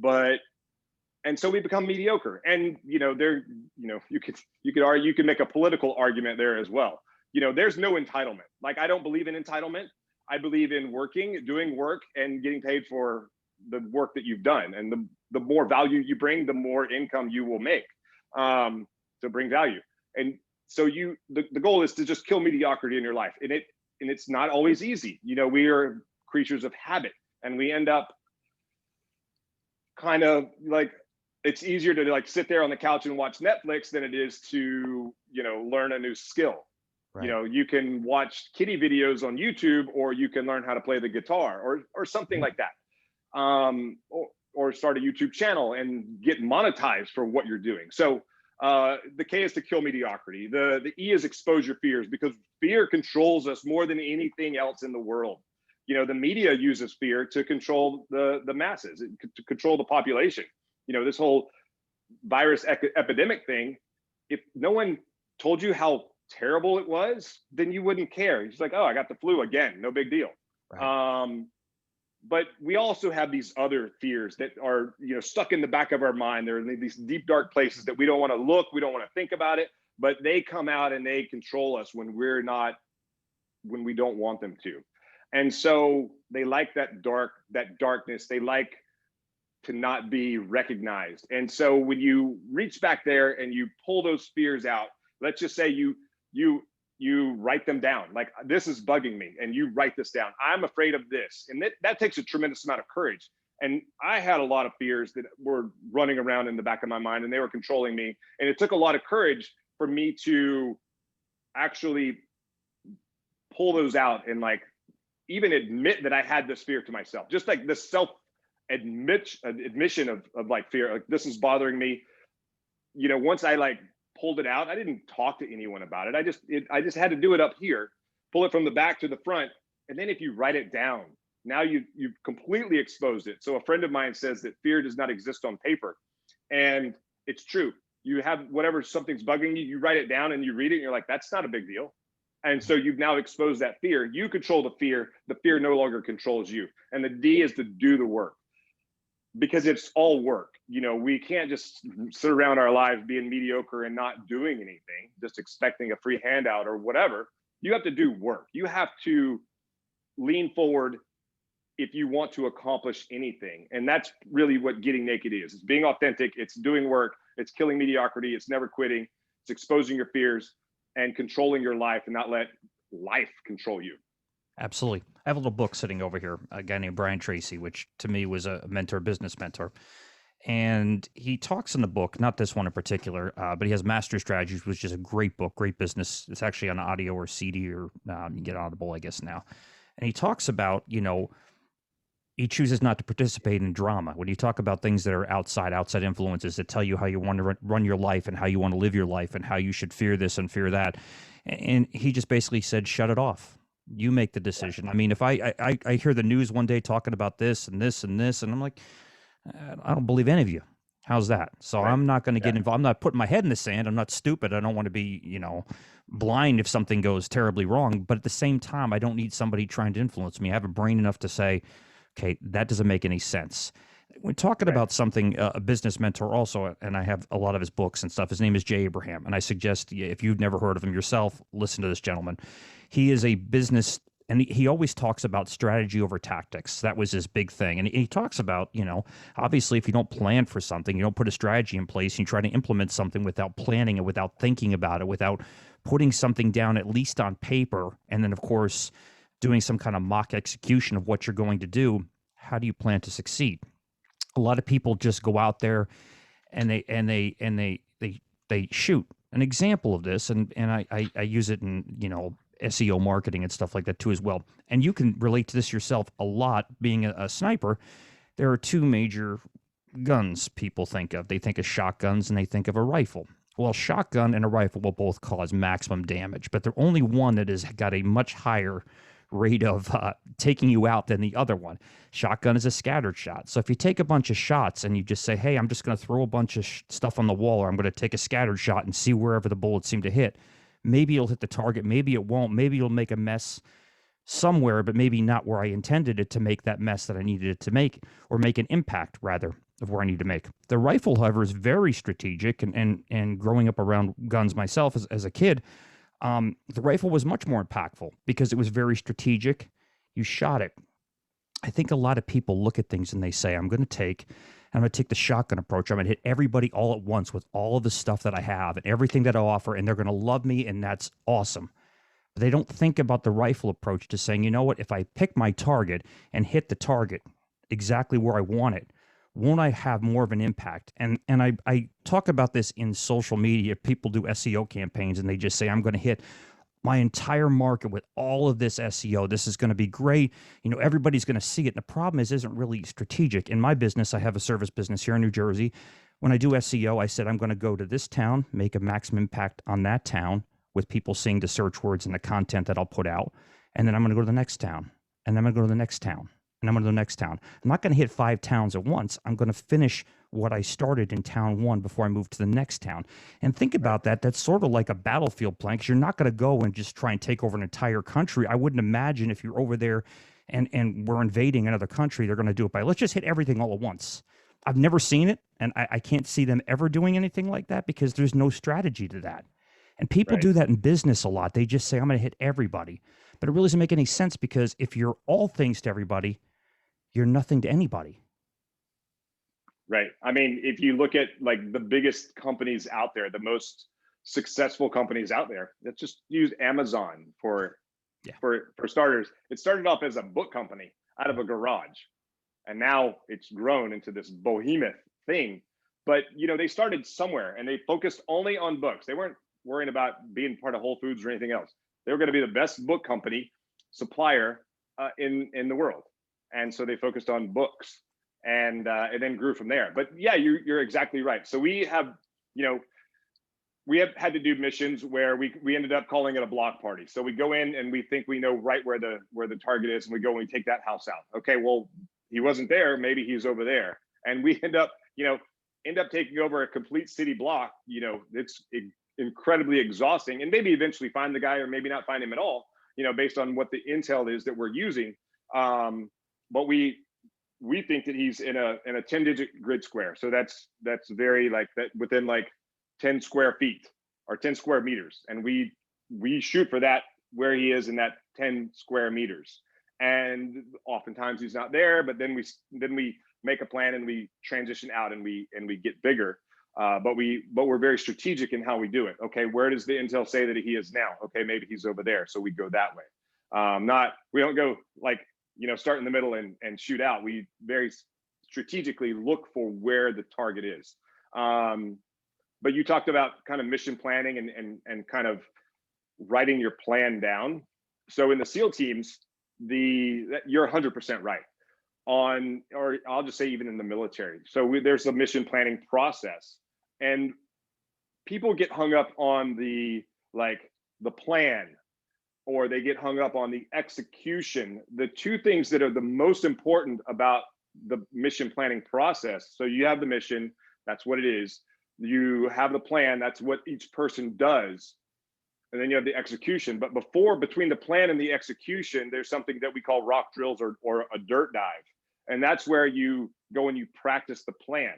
Speaker 2: and so we become mediocre. And you could argue, you can make a political argument there as well. There's no entitlement. I don't believe in entitlement. I believe in doing work, and getting paid for the work that you've done. And the more value you bring, the more income you will make to bring value. And so the goal is to just kill mediocrity in your life. And it's not always easy. We are creatures of habit, and we end up kind of like, it's easier to like sit there on the couch and watch Netflix than it is to, learn a new skill.
Speaker 1: Right.
Speaker 2: You can watch kitty videos on YouTube, or you can learn how to play the guitar, or something like that. Or start a YouTube channel and get monetized for what you're doing. So the K is to kill mediocrity. The E is expose your fears, because fear controls us more than anything else in the world. The media uses fear to control the masses, to control the population. This whole virus epidemic thing, if no one told you how terrible it was, then you wouldn't care. It's like, oh, I got the flu again, no big deal. Right. But we also have these other fears that are, stuck in the back of our mind. They're in these deep, dark places that we don't want to look, we don't want to think about it, but they come out and they control us when we don't want them to. And so they like that darkness. They like to not be recognized. And so when you reach back there and you pull those fears out, let's just say you write them down, like, this is bugging me, and you write this down. I'm afraid of this. And that takes a tremendous amount of courage. And I had a lot of fears that were running around in the back of my mind, and they were controlling me. And it took a lot of courage for me to actually pull those out and like even admit that I had this fear to myself, just like the admission of like fear, like, this is bothering me. Once I like pulled it out, I didn't talk to anyone about it. I just had to do it up here, pull it from the back to the front. And then if you write it down, now you've completely exposed it. So a friend of mine says that fear does not exist on paper. And it's true. You have whatever, something's bugging you, you write it down and you read it and you're like, that's not a big deal. And so you've now exposed that fear. You control the fear no longer controls you. And the D is to do the work, because it's all work. We can't just sit around our lives being mediocre and not doing anything, just expecting a free handout or whatever. You have to do work. You have to lean forward if you want to accomplish anything. And that's really what Getting Naked is. It's being authentic. It's doing work. It's killing mediocrity. It's never quitting. It's exposing your fears and controlling your life, and not let life control you.
Speaker 1: Absolutely. I have a little book sitting over here, a guy named Brian Tracy, which to me was a business mentor. And he talks in the book, not this one in particular, but he has Master Strategies, which is a great book, great business. It's actually on audio or CD, or you can get Audible, I guess, now. And he talks about, he chooses not to participate in drama. When you talk about things that are outside influences that tell you how you want to run your life and how you want to live your life and how you should fear this and fear that. And he just basically said, shut it off. You make the decision. I mean, if I hear the news one day talking about this and this and this, and I'm like, I don't believe any of you. How's that? So right. I'm not going to get involved. I'm not putting my head in the sand. I'm not stupid. I don't want to be, blind if something goes terribly wrong. But at the same time, I don't need somebody trying to influence me. I have a brain enough to say, okay, that doesn't make any sense. When talking about something, a business mentor also, and I have a lot of his books and stuff, his name is Jay Abraham. And I suggest, if you've never heard of him yourself, listen to this gentleman. He is a business, and he always talks about strategy over tactics. That was his big thing. And he talks about, obviously if you don't plan for something, you don't put a strategy in place, and you try to implement something without planning it, without thinking about it, without putting something down at least on paper, and then of course doing some kind of mock execution of what you're going to do, how do you plan to succeed? A lot of people just go out there and they shoot. An example of this, and I use it in, SEO marketing and stuff like that too as well. And you can relate to this yourself a lot, being a sniper. There are two major guns people think of. They think of shotguns and they think of a rifle. Well, shotgun and a rifle will both cause maximum damage, but they're only one that has got a much higher rate of taking you out than the other one. Shotgun is a scattered shot. So if you take a bunch of shots and you just say, hey, I'm just going to throw a bunch of stuff on the wall, or I'm going to take a scattered shot and see wherever the bullets seem to hit, maybe it'll hit the target, maybe it won't, maybe it'll make a mess somewhere, but maybe not where I intended it to make that mess that I needed it to make, or make an impact, rather, of where I need to make. The rifle, however, is very strategic, and growing up around guns myself as a kid, the rifle was much more impactful because it was very strategic. You shot it. I think a lot of people look at things and they say, I'm going to take the shotgun approach. I'm going to hit everybody all at once with all of the stuff that I have and everything that I offer, and they're going to love me, and that's awesome. But they don't think about the rifle approach to saying, you know what, if I pick my target and hit the target exactly where I want it, won't I have more of an impact? And I talk about this in social media. People do SEO campaigns and they just say, I'm going to hit my entire market with all of this SEO. This is going to be great. You know, everybody's going to see it. And the problem is, isn't really strategic. In my business, I have a service business here in New Jersey. When I do SEO, I said, I'm going to go to this town, make a maximum impact on that town with people seeing the search words and the content that I'll put out. And then I'm going to go to the next town. And then I'm going to go to the next town. And I'm going to the next town. I'm not going to hit 5 towns at once. I'm going to finish what I started in town 1 before I move to the next town. And think about that. That's sort of like a battlefield plan, because you're not going to go and just try and take over an entire country. I wouldn't imagine if you're over there and we're invading another country, they're going to do it by, let's just hit everything all at once. I've never seen it, and I can't see them ever doing anything like that because there's no strategy to that. And people do that in business a lot. They just say, I'm going to hit everybody. But it really doesn't make any sense, because if you're all things to everybody, you're nothing to anybody.
Speaker 2: Right. I mean, if you look at like the biggest companies out there, the most successful companies out there, let's just use Amazon for starters. It started off as a book company out of a garage, and now it's grown into this behemoth thing. But you know, they started somewhere and they focused only on books. They weren't worrying about being part of Whole Foods or anything else. They were going to be the best book company supplier in the world, and so they focused on books. And then grew from there. But yeah, you're exactly right. So we have, you know, we have had to do missions where we ended up calling it a block party. So we go in and we think we know right where the target is, and we go and we take that house out. Okay, well, he wasn't there. Maybe he's over there, and we end up taking over a complete city block. You know, it's incredibly exhausting, and maybe eventually find the guy, or maybe not find him at all. You know, based on what the intel is that we're using. But we think that he's in a 10-digit grid square. So that's very like that, within like 10 square feet or 10 square meters. And we shoot for that, where he is in that 10 square meters. And oftentimes he's not there, but then we make a plan and we transition out and we get bigger. But we're very strategic in how we do it. Okay, where does the intel say that he is now? Okay, maybe he's over there. So we go that way. We don't go like, you know, start in the middle and shoot out. We very strategically look for where the target is. But you talked about kind of mission planning and kind of writing your plan down. So in the SEAL teams, you're 100% right on, or I'll just say even in the military. So there's a mission planning process, and people get hung up on the plan, or they get hung up on the execution. The two things that are the most important about the mission planning process. So you have the mission, that's what it is. You have the plan, that's what each person does. And then you have the execution. But between the plan and the execution, there's something that we call rock drills or a dirt dive. And that's where you go and you practice the plan.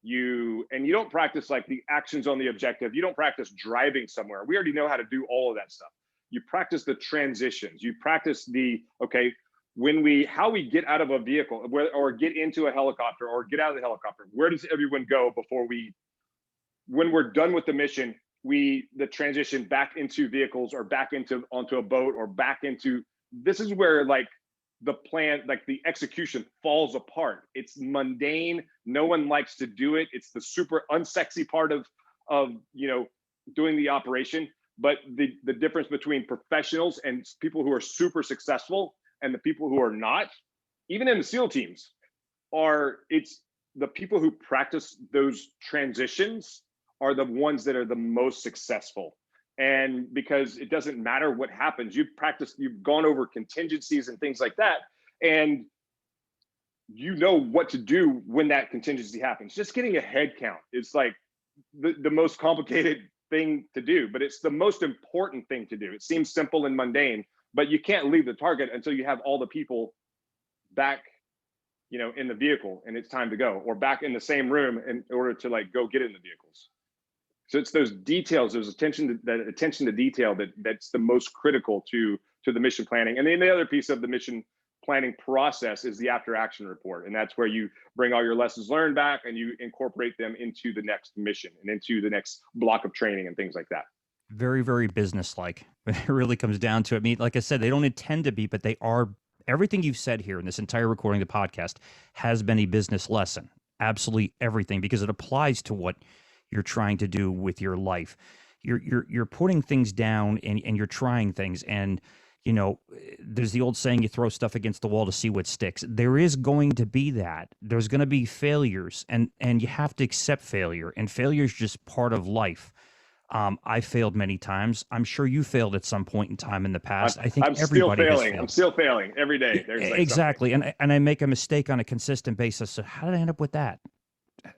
Speaker 2: You don't practice like the actions on the objective. You don't practice driving somewhere. We already know how to do all of that stuff. You practice the transitions. You practice how we get out of a vehicle, or get into a helicopter, or get out of the helicopter. Where does everyone go when we're done with the mission? The transition back into vehicles, or back onto a boat, or back into. This is where like the plan, like the execution falls apart. It's mundane. No one likes to do it. It's the super unsexy part of doing the operation. But the difference between professionals and people who are super successful and the people who are not, even in the SEAL teams, it's the people who practice those transitions are the ones that are the most successful. And because it doesn't matter what happens, you've gone over contingencies and things like that, and you know what to do when that contingency happens. Just getting a head count is like the most complicated thing to do, but it's the most important thing to do. It seems simple and mundane, but you can't leave the target until you have all the people back, in the vehicle, and it's time to go, or back in the same room in order to like go get in the vehicles. So it's those details, those attention to detail that's the most critical to the mission planning. And then the other piece of the mission planning process is the after action report. And that's where you bring all your lessons learned back and you incorporate them into the next mission and into the next block of training and things like that.
Speaker 1: very, very businesslike. It really comes down to it. I mean, like I said, they don't intend to be, but they are. Everything you've said here in this entire recording of the podcast has been a business lesson. Absolutely everything, because it applies to what you're trying to do with your life. You're putting things down, and you're trying things. And you know, there's the old saying, you throw stuff against the wall to see what sticks. There is going to be that. There's going to be failures, and you have to accept failure. And failure is just part of life. I failed many times. I'm sure you failed at some point in time in the past. I think
Speaker 2: I'm still
Speaker 1: everybody has
Speaker 2: failing.
Speaker 1: failed.
Speaker 2: I'm still failing every day. There's like
Speaker 1: Exactly. And I make a mistake on a consistent basis. So how did I end up with that?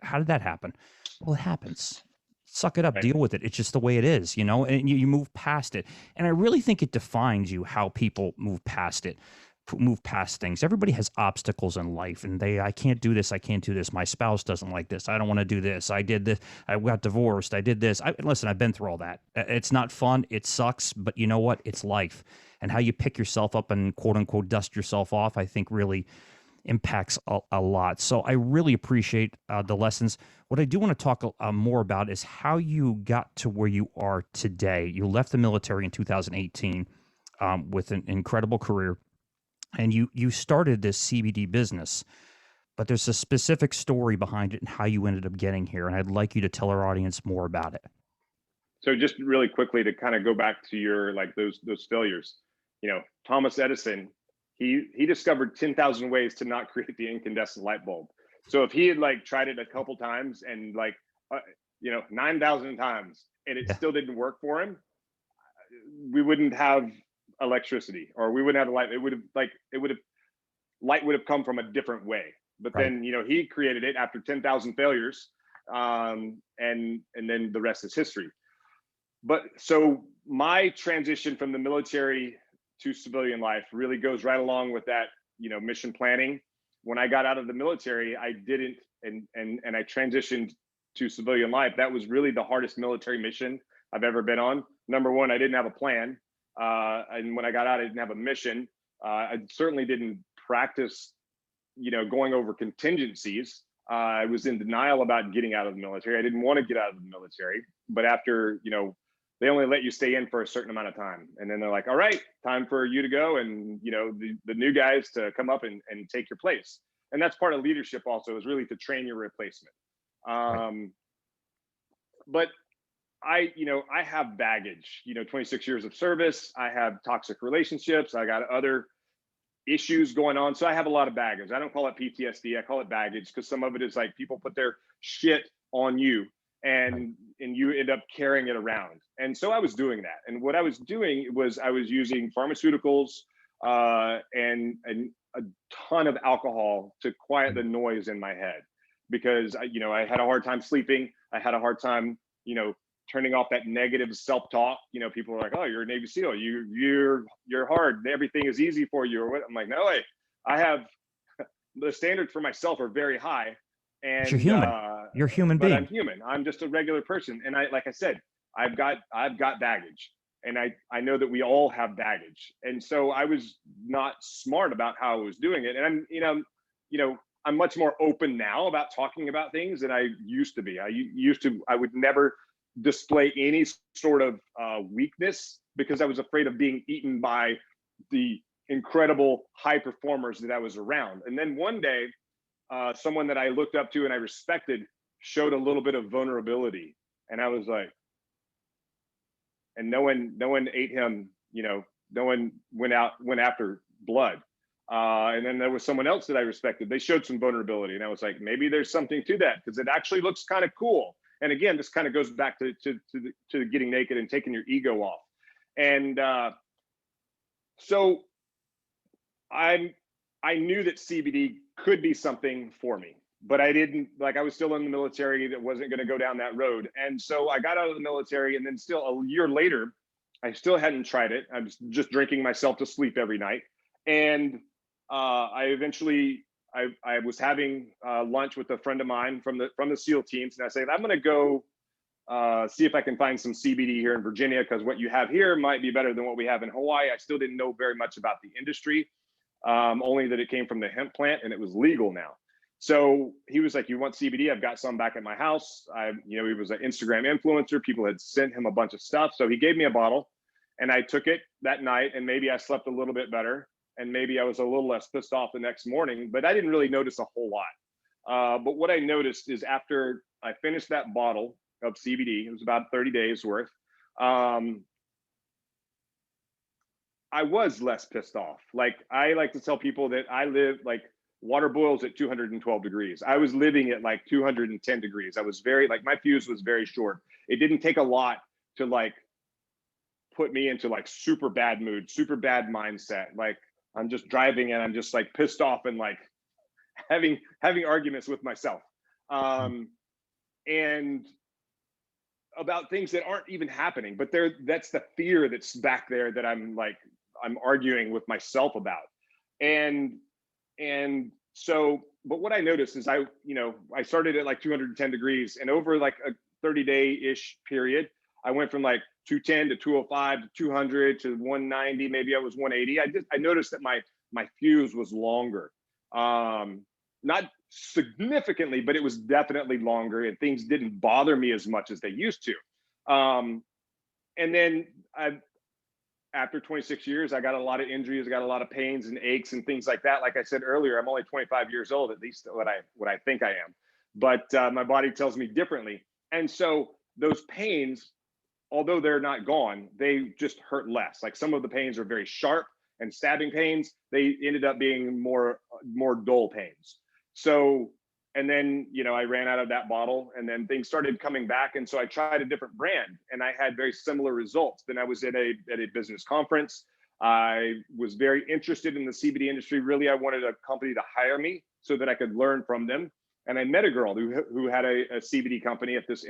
Speaker 1: How did that happen? Well, it happens. Suck it up,
Speaker 2: something.
Speaker 1: deal with it. It's just the way it is, you know, and you move past it. And I really think it defines you how people move past it, move past things. Everybody has obstacles in life, and I can't do this. I can't do this. My spouse doesn't like this. I don't want to do this. I did this. I got divorced. I did this. Listen, I've been through all that. It's not fun. It sucks, but you know what? It's life. And how you pick yourself up and quote unquote dust yourself off, I think really impacts a lot. So I really appreciate the lessons. What I do want to talk more about is how you got to where you are today. You left the military in 2018 with an incredible career, and you started this CBD business. But there's a specific story behind it and how you ended up getting here, and I'd like you to tell our audience more about it.
Speaker 2: So just really quickly to kind of go back to your like those failures. You know, Thomas Edison, he discovered 10,000 ways to not create the incandescent light bulb. So if he had like tried it a couple times and like 9,000 times and it still didn't work for him, we wouldn't have electricity, or we wouldn't have light. Light would have come from a different way. But
Speaker 1: Right.
Speaker 2: then he created it after 10,000 failures, and then the rest is history. But so my transition from the military to civilian life really goes right along with that, mission planning. When I got out of the military, I didn't, and I transitioned to civilian life. That was really the hardest military mission I've ever been on. Number one, I didn't have a plan. And when I got out, I didn't have a mission. I certainly didn't practice, going over contingencies. I was in denial about getting out of the military. I didn't want to get out of the military, but after, they only let you stay in for a certain amount of time. And then they're like, all right, time for you to go. And, the new guys to come up and take your place. And that's part of leadership also, is really to train your replacement.
Speaker 1: Right.
Speaker 2: But I have baggage, 26 years of service. I have toxic relationships. I got other issues going on. So I have a lot of baggage. I don't call it PTSD. I call it baggage, because some of it is like people put their shit on you, and you end up carrying it around. And so I was doing that. And what I was doing was I was using pharmaceuticals and a ton of alcohol to quiet the noise in my head, because I had a hard time sleeping. I had a hard time, turning off that negative self-talk. People are like, oh, you're a Navy SEAL. You're hard. Everything is easy for you, or what? I'm like, no way. I have the standards for myself are very high. And
Speaker 1: You're human. You're a human being.
Speaker 2: But I'm human. I'm just a regular person. And like I said, I've got baggage. And I know that we all have baggage. And so I was not smart about how I was doing it. And I'm much more open now about talking about things than I used to be. I would never display any sort of weakness, because I was afraid of being eaten by the incredible high performers that I was around. And then one day, someone that I looked up to and I respected showed a little bit of vulnerability, and I was like, and no one ate him, no one went after blood. And then there was someone else that I respected. They showed some vulnerability, and I was like, maybe there's something to that, because it actually looks kind of cool. And again, this kind of goes back to getting naked and taking your ego off. And so I knew that CBD could be something for me, but I didn't, I was still in the military, that wasn't going to go down that road. And so I got out of the military, and then still a year later, I still hadn't tried it. I was just drinking myself to sleep every night. And I eventually, I was having lunch with a friend of mine from the SEAL teams, and I said, I'm going to go see if I can find some CBD here in Virginia, because what you have here might be better than what we have in Hawaii. I still didn't know very much about the industry, only that it came from the hemp plant and it was legal now. So he was like, you want CBD? I've got some back at my house. He was an Instagram influencer. People had sent him a bunch of stuff. So he gave me a bottle and I took it that night, and maybe I slept a little bit better and maybe I was a little less pissed off the next morning, but I didn't really notice a whole lot. But what I noticed is after I finished that bottle of CBD, it was about 30 days worth, I was less pissed off. Like, I like to tell people that I live like water boils at 212 degrees. I was living at like 210 degrees. I was very, like, my fuse was very short. It didn't take a lot to like put me into like super bad mood, super bad mindset. Like, I'm just driving and I'm just like pissed off and like having arguments with myself. And about things that aren't even happening, but that's the fear that's back there that I'm arguing with myself about. And so, but what I noticed is I started at like 210 degrees, and over like a 30-day-ish period, I went from like 210 to 205 to 200 to 190, maybe I was 180. I noticed that my fuse was longer. Not significantly, but it was definitely longer, and things didn't bother me as much as they used to. And then after 26 years, I got a lot of injuries, I got a lot of pains and aches and things like that. Like I said earlier, I'm only 25 years old, at least what I think I am. But my body tells me differently. And so those pains, although they're not gone, they just hurt less. Like, some of the pains are very sharp and stabbing pains. They ended up being more dull pains. So, and then, I ran out of that bottle, and then things started coming back. And so I tried a different brand, and I had very similar results. Then I was at a business conference. I was very interested in the CBD industry. Really, I wanted a company to hire me so that I could learn from them. And I met a girl who had a CBD company at this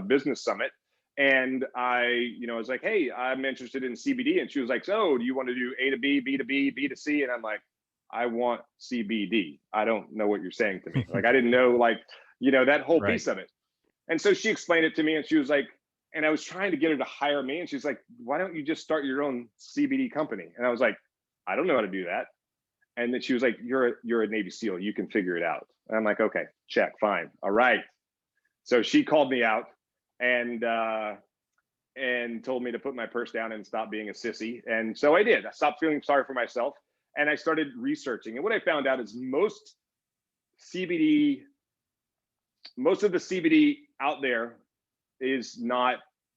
Speaker 2: business summit. And I was like, hey, I'm interested in CBD. And she was like, so do you want to do A to B, B to B, B to C? And I'm like, I want CBD. I don't know what you're saying to me. Like, I didn't know, that whole
Speaker 1: Right.
Speaker 2: piece of it. And so she explained it to me, and she was like, and I was trying to get her to hire me. And she's like, why don't you just start your own CBD company? And I was like, I don't know how to do that. And then she was like, you're a Navy SEAL. You can figure it out. And I'm like, okay, check, fine. All right. So she called me out and told me to put my purse down and stop being a sissy. And so I did. I stopped feeling sorry for myself, and I started researching. And what I found out is most of the CBD out there is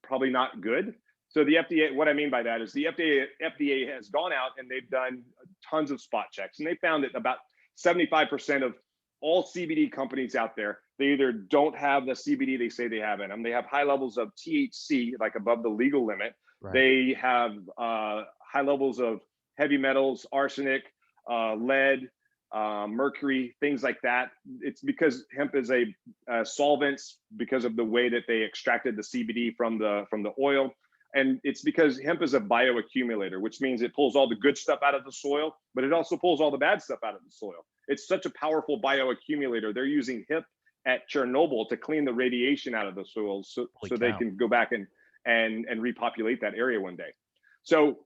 Speaker 2: probably not good. So the FDA, what I mean by that is the FDA has gone out and they've done tons of spot checks, and they found that about 75% of all CBD companies out there, they either don't have the CBD they say they have in them. They have high levels of THC, like above the legal limit.
Speaker 1: Right.
Speaker 2: They have high levels of heavy metals, arsenic, lead, mercury, things like that. It's because hemp is a solvents, because of the way that they extracted the CBD from the oil. And it's because hemp is a bioaccumulator, which means it pulls all the good stuff out of the soil, but it also pulls all the bad stuff out of the soil. It's such a powerful bioaccumulator. They're using hemp at Chernobyl to clean the radiation out of the soil so they can go back and repopulate that area one day. So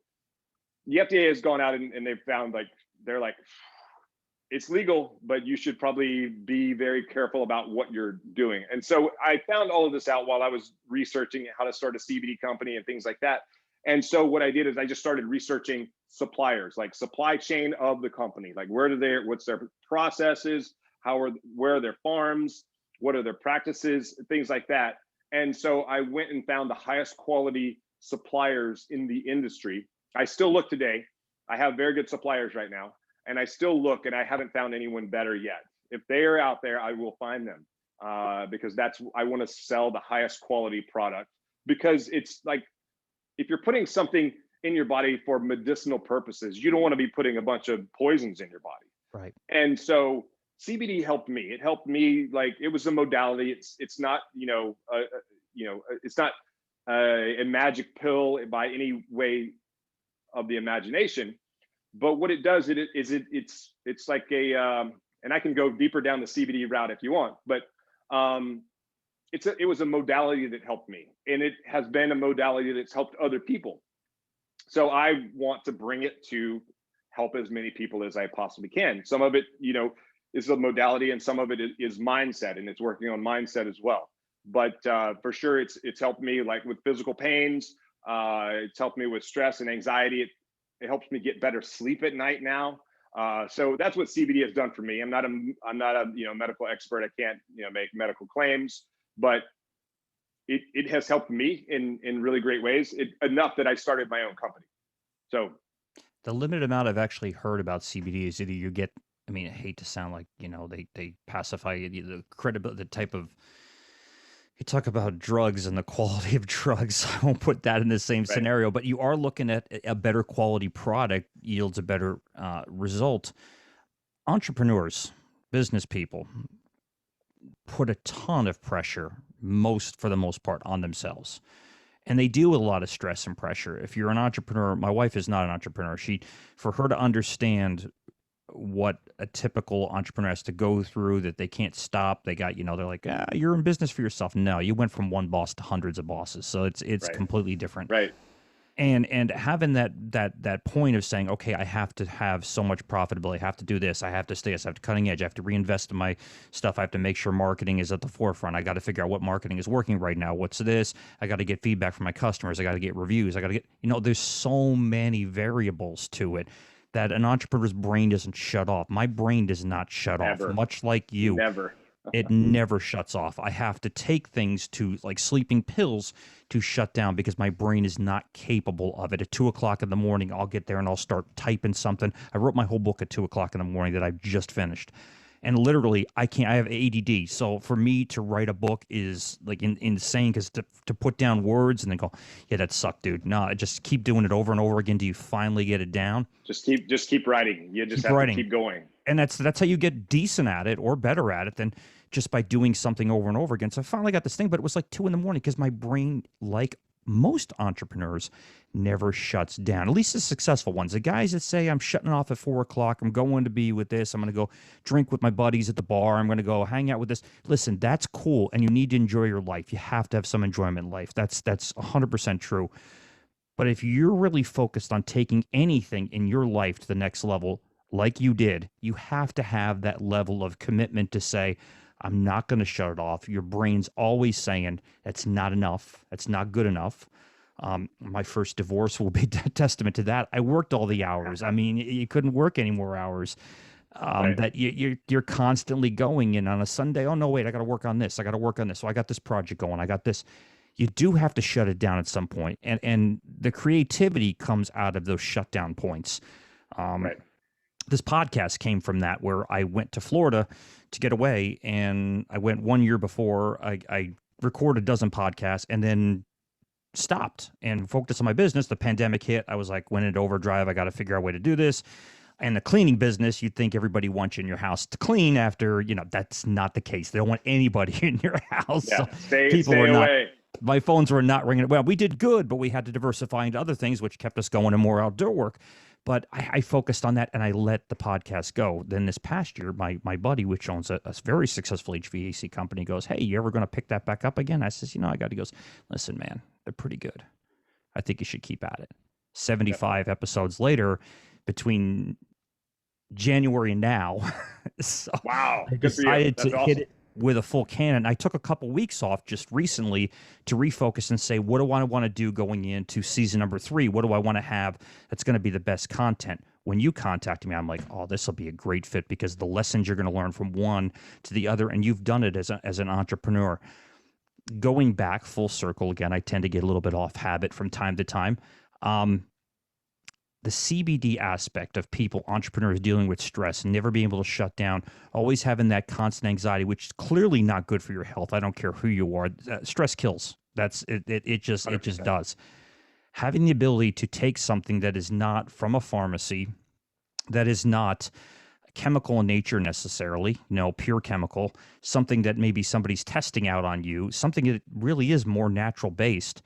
Speaker 2: the FDA has gone out and they've found, they're like, it's legal, but you should probably be very careful about what you're doing. And so I found all of this out while I was researching how to start a CBD company and things like that. And so what I did is I just started researching suppliers, like supply chain of the company, like what's their processes, where are their farms, what are their practices, things like that. And so I went and found the highest quality suppliers in the industry. I still look today. I have very good suppliers right now. And I still look, and I haven't found anyone better yet. If they are out there, I will find them because I want to sell the highest quality product, because it's like, if you're putting something in your body for medicinal purposes, you don't want to be putting a bunch of poisons in your body.
Speaker 1: Right.
Speaker 2: And so CBD helped me. It helped me. Like, it was a modality. It's not, it's not a magic pill by any way of the imagination. But what it does, it's like and I can go deeper down the CBD route if you want, but it was a modality that helped me, and it has been a modality that's helped other people. So I want to bring it to help as many people as I possibly can. Some of it, is a modality, and some of it is mindset, and it's working on mindset as well. But for sure, it's helped me like with physical pains. It's helped me with stress and anxiety. It helps me get better sleep at night now. So that's what CBD has done for me. I'm not a medical expert. I can't make medical claims, but it has helped me in really great ways. Enough that I started my own company. So
Speaker 1: The limited amount I've actually heard about CBD is either you get, I mean, I hate to sound like, they pacify you, the credible, the type of, you talk about drugs and the quality of drugs. I won't put that in the same
Speaker 2: right,
Speaker 1: scenario, but you are looking at a better quality product yields a better result. Entrepreneurs, business people put a ton of pressure, for the most part, on themselves. And they deal with a lot of stress and pressure. If you're an entrepreneur, my wife is not an entrepreneur. For her to understand what a typical entrepreneur has to go through, that they can't stop. They got, they're like, you're in business for yourself. No, you went from one boss to hundreds of bosses. So it's
Speaker 2: right,
Speaker 1: completely different.
Speaker 2: right.
Speaker 1: And having that point of saying, okay, I have to have so much profitability, I have to do this, I have to stay, I have to cutting edge, I have to reinvest in my stuff, I have to make sure marketing is at the forefront, I got to figure out what marketing is working right now, what's this, I got to get feedback from my customers, I got to get reviews, I got to get, there's so many variables to it that an entrepreneur's brain doesn't shut off. My brain does not shut off, much like you.
Speaker 2: Never.
Speaker 1: It never shuts off. I have to take things to like sleeping pills to shut down because my brain is not capable of it. At 2:00 in the morning, I'll get there and I'll start typing something. I wrote my whole book at 2:00 in the morning that I've just finished. And literally, I have ADD. So for me to write a book is like insane because to put down words and then go, yeah, that sucked, dude. No, just keep doing it over and over again. Do you finally get it down?
Speaker 2: Just keep writing. You just have to keep going.
Speaker 1: And that's how you get decent at it or better at it than just by doing something over and over again. So I finally got this thing, but it was like 2 a.m. because my brain, like most entrepreneurs, never shuts down. At least the successful ones. The guys that say I'm shutting off at 4:00, I'm going to be with this, I'm going to go drink with my buddies at the bar, I'm going to go hang out with this. Listen, that's cool, and you need to enjoy your life. You have to have some enjoyment in life. That's 100% true. But if you're really focused on taking anything in your life to the next level, like you did, you have to have that level of commitment to say, I'm not going to shut it off. Your brain's always saying, that's not enough. That's not good enough. My first divorce will be a testament to that. I worked all the hours. I mean, you couldn't work any more hours.
Speaker 2: Right.
Speaker 1: That you're constantly going in on a Sunday. Oh, no, wait, I got to work on this. I got to work on this. So I got this project going. I got this. You do have to shut it down at some point. And the creativity comes out of those shutdown points.
Speaker 2: Right.
Speaker 1: This podcast came from that, where I went to Florida to get away, and I went 1 year before. I recorded a dozen podcasts and then stopped and focused on my business. The pandemic hit. I was like, went into overdrive. I got to figure out a way to do this. And the cleaning business, you'd think everybody wants you in your house to clean after, that's not the case. They don't want anybody in your house.
Speaker 2: Yeah,
Speaker 1: So
Speaker 2: stay away.
Speaker 1: My phones were not ringing. Well, we did good, but we had to diversify into other things, which kept us going and more outdoor work. But I focused on that, and I let the podcast go. Then this past year, my buddy, which owns a very successful HVAC company, goes, hey, you ever going to pick that back up again? I says, I got. He goes, listen, man, they're pretty good. I think you should keep at it. 75 episodes later, between January and now, so
Speaker 2: Wow.
Speaker 1: I decided to hit it with a full cannon. I took a couple weeks off just recently to refocus and say, what do I want to do going into season number 3? What do I want to have that's going to be the best content? When you contacted me, I'm like, oh, this will be a great fit because the lessons you're going to learn from one to the other, and you've done it as an entrepreneur. Going back full circle again, I tend to get a little bit off habit from time to time. The CBD aspect of people, entrepreneurs dealing with stress, never being able to shut down, always having that constant anxiety, which is clearly not good for your health. I don't care who you are. Stress kills. That's it. It just does. Having the ability to take something that is not from a pharmacy, that is not chemical in nature necessarily, pure chemical, something that maybe somebody's testing out on you, something that really is more natural based,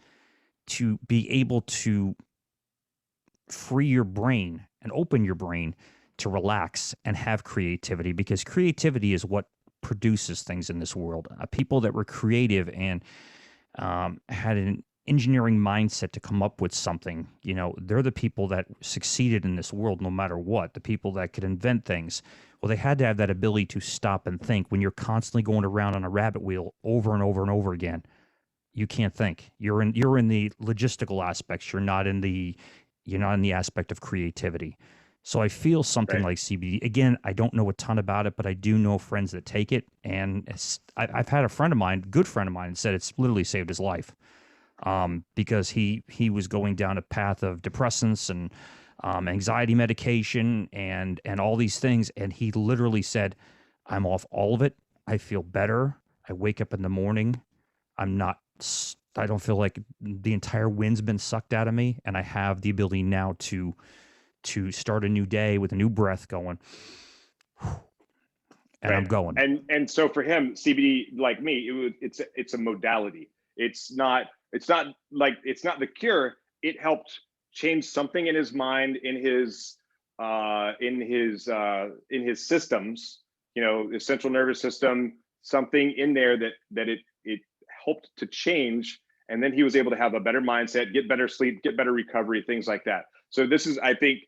Speaker 1: to be able to free your brain and open your brain to relax and have creativity, because creativity is what produces things in this world. People that were creative and had an engineering mindset to come up with something. You know, they're the people that succeeded in this world no matter what, the people that could invent things. Well, they had to have that ability to stop and think. When you're constantly going around on a rabbit wheel over and over and over again, you can't think. You're in the logistical aspects. You're not in the aspect of creativity. So I feel something
Speaker 2: Right.
Speaker 1: like CBD. Again, I don't know a ton about it, but I do know friends that take it, and I've had a friend of mine, good friend of mine, said it's literally saved his life, because he was going down a path of depressants and anxiety medication and all these things, and he literally said, "I'm off all of it. I feel better. I wake up in the morning. I'm not. I don't feel like the entire wind's been sucked out of me, and I have the ability now to start a new day with a new breath going, and I'm
Speaker 2: Right.
Speaker 1: going."
Speaker 2: And so for him, CBD, like me, it's a modality. It's not the cure. It helped change something in his mind, in his systems, his central nervous system, something in there that it helped to change. And then he was able to have a better mindset, get better sleep, get better recovery, things like that. So this is, I think,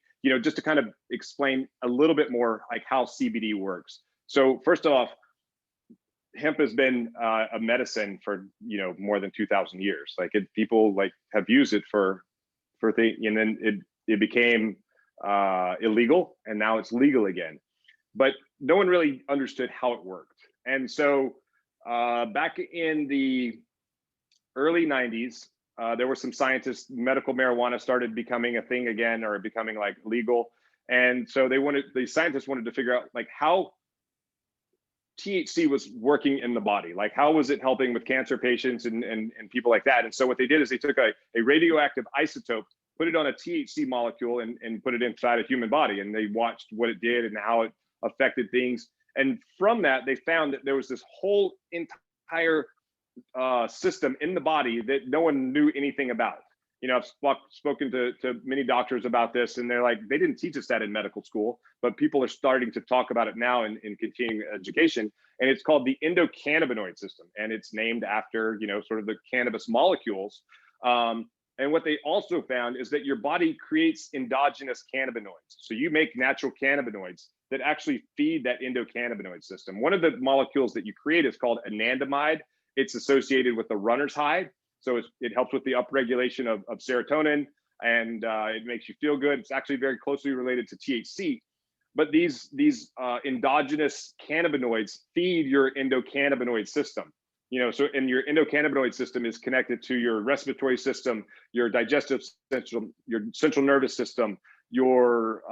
Speaker 2: just to kind of explain a little bit more like how CBD works. So first off, hemp has been a medicine for more than 2,000 years. Like people like have used it for things, and then it became illegal, and now it's legal again. But no one really understood how it worked, and so back in the early 90s, there were some scientists. Medical marijuana started becoming a thing again, or becoming like legal, and so the scientists wanted to figure out like how THC was working in the body. Like, how was it helping with cancer patients and people like that? And so what they did is they took a radioactive isotope, put it on a THC molecule, and put it inside a human body. And they watched what it did and how it affected things. And from that, they found that there was this whole entire system in the body that no one knew anything about. I've spoken to many doctors about this, and they're like, they didn't teach us that in medical school, but people are starting to talk about it now in continuing education. And it's called the endocannabinoid system. And it's named after, sort of the cannabis molecules. And what they also found is that your body creates endogenous cannabinoids. So you make natural cannabinoids that actually feed that endocannabinoid system. One of the molecules that you create is called anandamide. It's associated with the runner's high. So it helps with the upregulation of serotonin, and it makes you feel good. It's actually very closely related to THC. But these endogenous cannabinoids feed your endocannabinoid system. So and your endocannabinoid system is connected to your respiratory system, your digestive system, your central nervous system, your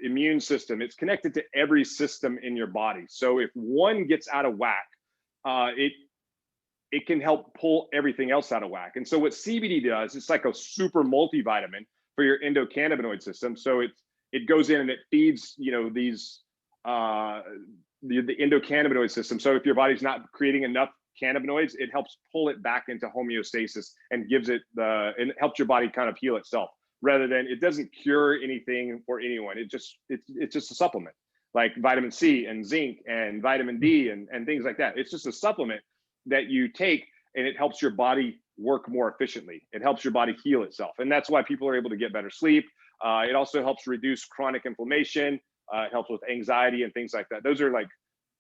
Speaker 2: immune system. It's connected to every system in your body. So if one gets out of whack, it can help pull everything else out of whack. And so what CBD does, it's like a super multivitamin for your endocannabinoid system. So it goes in and it feeds, these the endocannabinoid system. So if your body's not creating enough cannabinoids, it helps pull it back into homeostasis and and helps your body kind of heal itself, rather than, it doesn't cure anything for anyone. It's just a supplement, like vitamin C and zinc and vitamin D and things like that. It's just a supplement that you take, and it helps your body work more efficiently. It helps your body heal itself. And that's why people are able to get better sleep. It also helps reduce chronic inflammation. It helps with anxiety and things like that. Those are like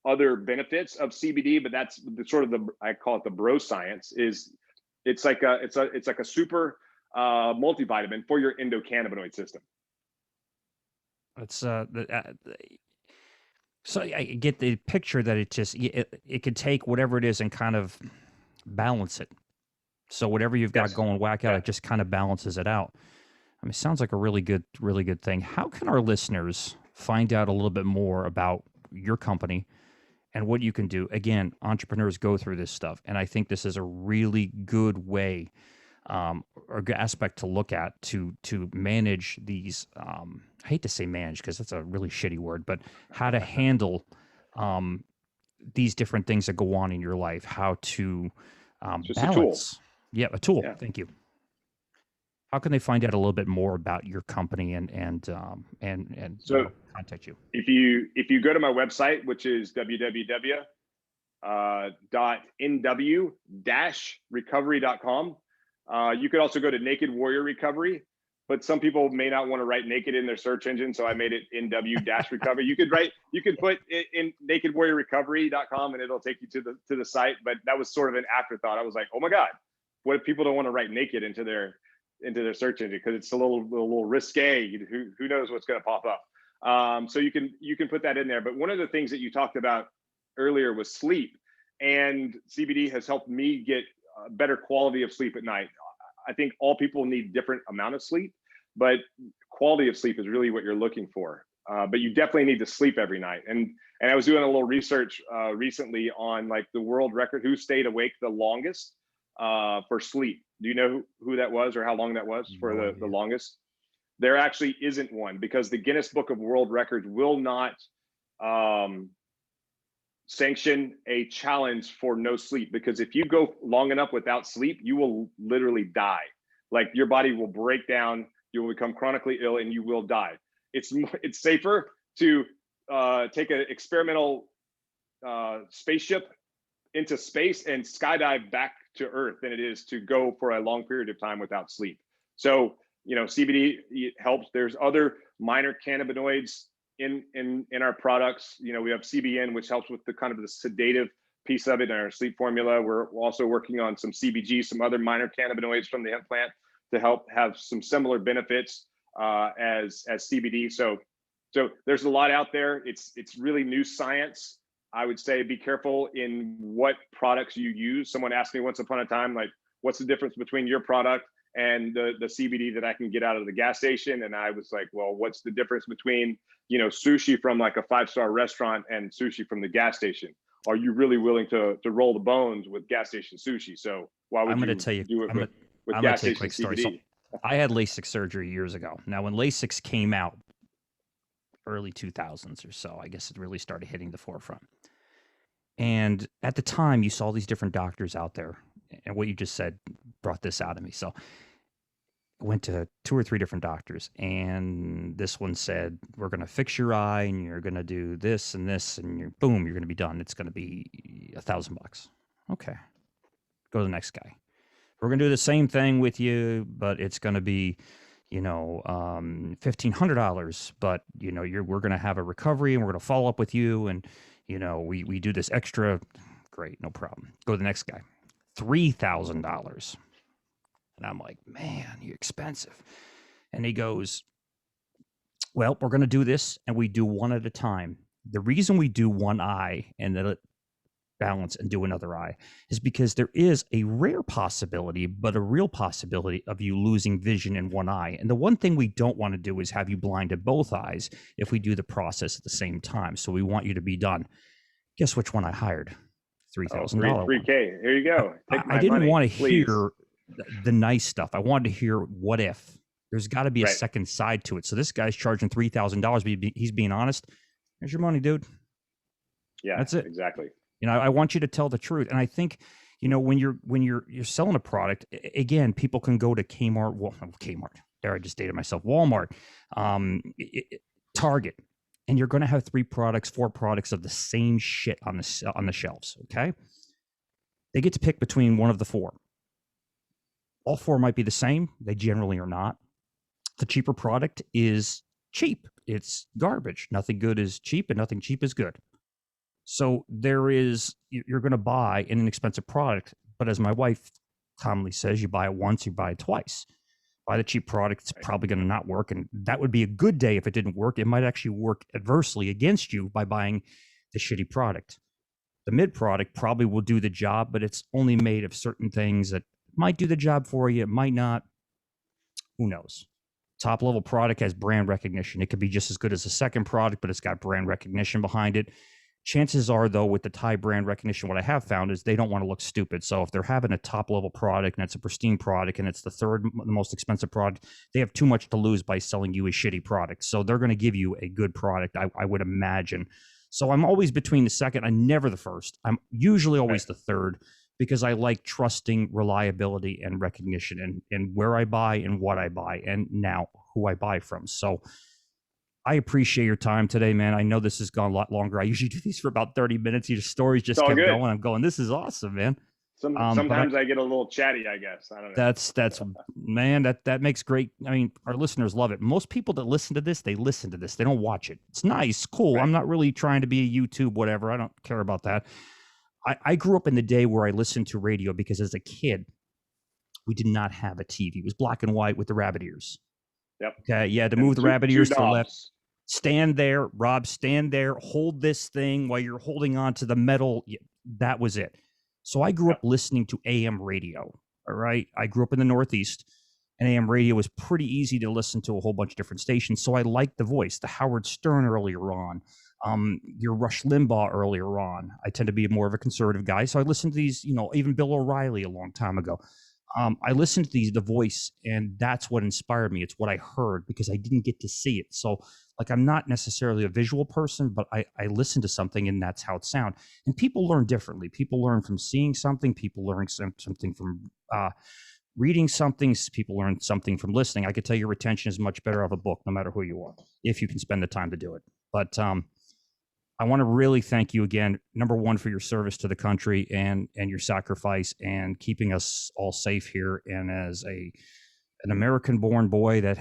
Speaker 2: other benefits of CBD, but that's I call it the bro science. It's like a super multivitamin for your endocannabinoid system.
Speaker 1: It's so I get the picture that it could take whatever it is and kind of balance it. So whatever you've got
Speaker 2: Yes.
Speaker 1: going whack out,
Speaker 2: Yeah.
Speaker 1: it just kind of balances it out. I mean, it sounds like a really good thing. How can our listeners find out a little bit more about your company and what you can do? Again, entrepreneurs go through this stuff, and I think this is a really good way or good aspect to look at to manage these. I hate to say manage because that's a really shitty word, but how to handle these different things that go on in your life. How to
Speaker 2: Just
Speaker 1: balance.
Speaker 2: a tool.
Speaker 1: Yeah, a tool.
Speaker 2: Yeah.
Speaker 1: Thank you. How can they find out a little bit more about your company and
Speaker 2: So
Speaker 1: contact you?
Speaker 2: if you go to my website, which is www.nw-recovery.com, You could also go to Naked Warrior Recovery, but some people may not want to write naked in their search engine, so I made it NW-recovery. You could put it in nakedwarriorrecovery.com and it'll take you to the site, but that was sort of an afterthought. I was like, oh my God, what if people don't want to write naked into their search engine because it's a little risque. Who knows what's going to pop up? So you can put that in there. But one of the things that you talked about earlier was sleep, and CBD has helped me get better quality of sleep at night. I think all people need different amount of sleep, but quality of sleep is really what you're looking for. But you definitely need to sleep every night. And I was doing a little research recently on like the world record, who stayed awake the longest for sleep. Do you know who that was or how long that was for the longest? There actually isn't one, because the Guinness Book of World Records will not sanction a challenge for no sleep, because if you go long enough without sleep, you will literally die. Like your body will break down, you will become chronically ill, and you will die. It's safer to take an experimental spaceship into space and skydive back to Earth than it is to go for a long period of time without sleep. So, CBD helps. There's other minor cannabinoids in our products. We have CBN, which helps with the kind of the sedative piece of it in our sleep formula. We're also working on some CBG, some other minor cannabinoids from the hemp plant to help have some similar benefits as CBD. So there's a lot out there. It's really new science. I would say be careful in what products you use. Someone asked me once upon a time, like, what's the difference between your product and the CBD that I can get out of the gas station? And I was like, well, what's the difference between, sushi from like a 5-star restaurant and sushi from the gas station? Are you really willing to roll the bones with gas station sushi? So why would you tell you, do it with gas station CBD?
Speaker 1: So I had LASIK surgery years ago. Now, when LASIK came out, early 2000s or so, I guess it really started hitting the forefront. And at the time, you saw these different doctors out there. And what you just said brought this out of me. So I went to 2 or 3 different doctors, and this one said, we're going to fix your eye, and you're going to do this and this, and boom, you're going to be done. It's going to be $1,000. Okay. Go to the next guy. We're going to do the same thing with you, but it's going to be, $1,500. But, we're going to have a recovery, and we're going to follow up with you. And, we do this extra. Great. No problem. Go to the next guy. $3,000. And I'm like, man, you're expensive. And he goes, well, we're going to do this, and we do one at a time. The reason we do one eye and then balance and do another eye is because there is a rare possibility, but a real possibility of you losing vision in one eye. And the one thing we don't want to do is have you blinded both eyes if we do the process at the same time. So we want you to be done. Guess which one I hired? $3,000.
Speaker 2: $3K. Here you go.
Speaker 1: I didn't want to hear the nice stuff. I wanted to hear what if. There's got to be a second side to it. So this guy's charging $3,000, but he's being honest. Here's your money, dude.
Speaker 2: Yeah, that's it. Exactly.
Speaker 1: I want you to tell the truth. And I think, when you're selling a product, again, people can go to Kmart. There, I just dated myself. Walmart, Target, and you're going to have 3 products, 4 products of the same shit on the shelves. Okay. They get to pick between one of the 4. All 4 might be the same. They generally are not. The cheaper product is cheap. It's garbage. Nothing good is cheap, and nothing cheap is good. So you're going to buy an inexpensive product, but as my wife commonly says, you buy it once, you buy it twice. Buy the cheap product, it's probably going to not work. And that would be a good day if it didn't work. It might actually work adversely against you by buying the shitty product. The mid product probably will do the job, but it's only made of certain things that might do the job for you. It might not. Who knows? Top level product has brand recognition. It could be just as good as the second product, but it's got brand recognition behind it. Chances are, though, with the Thai brand recognition, what I have found is they don't want to look stupid. So if they're having a top level product and it's a pristine product and it's the most expensive product, they have too much to lose by selling you a shitty product. So they're going to give you a good product, I would imagine. So I'm always between the second. I'm never the first. I'm usually always the third, because I like trusting reliability and recognition and where I buy and what I buy and now who I buy from. So I appreciate your time today, man. I know this has gone a lot longer. I usually do these for about 30 minutes. Your stories just kept going. I'm going, this is awesome, man.
Speaker 2: Sometimes I get a little chatty, I guess. I don't know.
Speaker 1: That's man, that makes great. I mean, our listeners love it. Most people that listen to this, they listen to this. They don't watch it. It's nice, cool.
Speaker 2: Right.
Speaker 1: I'm not really trying to be a YouTube, whatever. I don't care about that. I grew up in the day where I listened to radio because as a kid, we did not have a TV. It was black and white with the rabbit ears.
Speaker 2: Yep.
Speaker 1: Okay. You had to
Speaker 2: And
Speaker 1: move the rabbit ears to the left.
Speaker 2: knobs.
Speaker 1: Stand there, Rob, stand there, hold this thing while you're holding on to the metal. That was it. So I grew up listening to AM radio. All right. I grew up in the Northeast, and AM radio was pretty easy to listen to a whole bunch of different stations. So I liked the voice, the Howard Stern earlier on, your Rush Limbaugh earlier on. I tend to be more of a conservative guy. So I listened to these, even Bill O'Reilly a long time ago. I listened to the voice, and that's what inspired me. It's what I heard because I didn't get to see it. So like, I'm not necessarily a visual person, but I listen to something and that's how it sounds. And people learn differently. People learn from seeing something. People learn something from reading something. People learn something from listening. I could tell your retention is much better of a book, no matter who you are, if you can spend the time to do it. But I want to really thank you again, number one, for your service to the country and your sacrifice and keeping us all safe here. And as an American-born boy that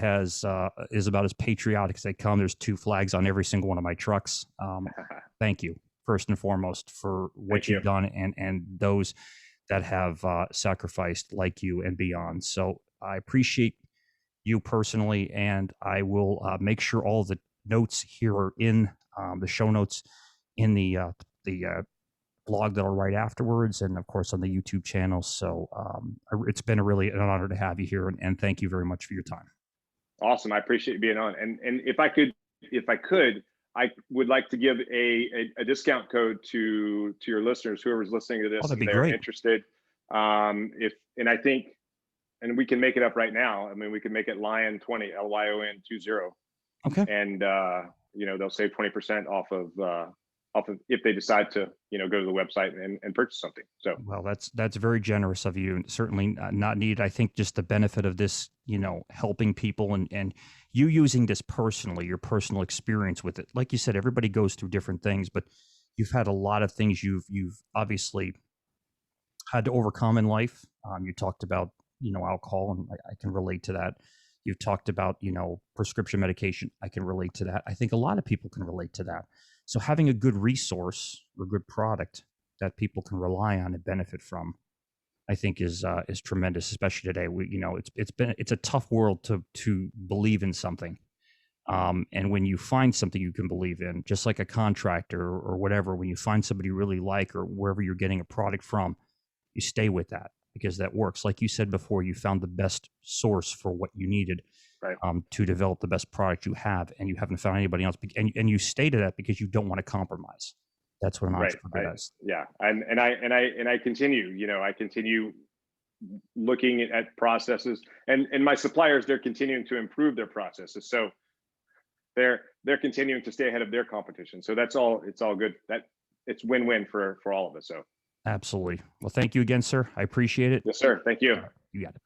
Speaker 1: is about as patriotic as they come, there's 2 flags on every single one of my trucks. Thank you, first and foremost, for what you've done and those that have sacrificed like you and beyond. So I appreciate you personally, and I will make sure all the notes here are in the show notes in the blog that I'll write afterwards, and of course on the YouTube channel. So it's been an honor to have you here, and thank you very much for your time.
Speaker 2: Awesome. I appreciate you being on. And if I could, I would like to give a discount code to your listeners, whoever's listening to this,
Speaker 1: that'd be
Speaker 2: and they're
Speaker 1: great.
Speaker 2: interested. And I think, and we can make it up right now. I mean, we can make it Lyon 20, LYON 20.
Speaker 1: Okay.
Speaker 2: And they'll save 20% off of if they decide to go to the website and purchase something. So
Speaker 1: well, that's very generous of you, and certainly not needed. I think just the benefit of this, helping people and you using this personally, your personal experience with it. Like you said, everybody goes through different things, but you've had a lot of things you've obviously had to overcome in life. You talked about alcohol, and I can relate to that. You've talked about prescription medication. I can relate to that. I think a lot of people can relate to that. So having a good resource or good product that people can rely on and benefit from, I think is tremendous, especially today. It's a tough world to believe in something. And when you find something you can believe in, just like a contractor or whatever, when you find somebody you really like or wherever you're getting a product from, you stay with that because that works. Like you said before, you found the best source for what you needed.
Speaker 2: Right.
Speaker 1: To develop the best product you have, and you haven't found anybody else, and you stay to that because you don't want to compromise. That's what an entrepreneur does.
Speaker 2: Yeah, and I continue. I continue looking at processes, and my suppliers, they're continuing to improve their processes. So they're continuing to stay ahead of their competition. So it's all good. It's win-win for all of us. So
Speaker 1: absolutely. Well, thank you again, sir. I appreciate it.
Speaker 2: Yes, sir. Thank you.
Speaker 1: You got it.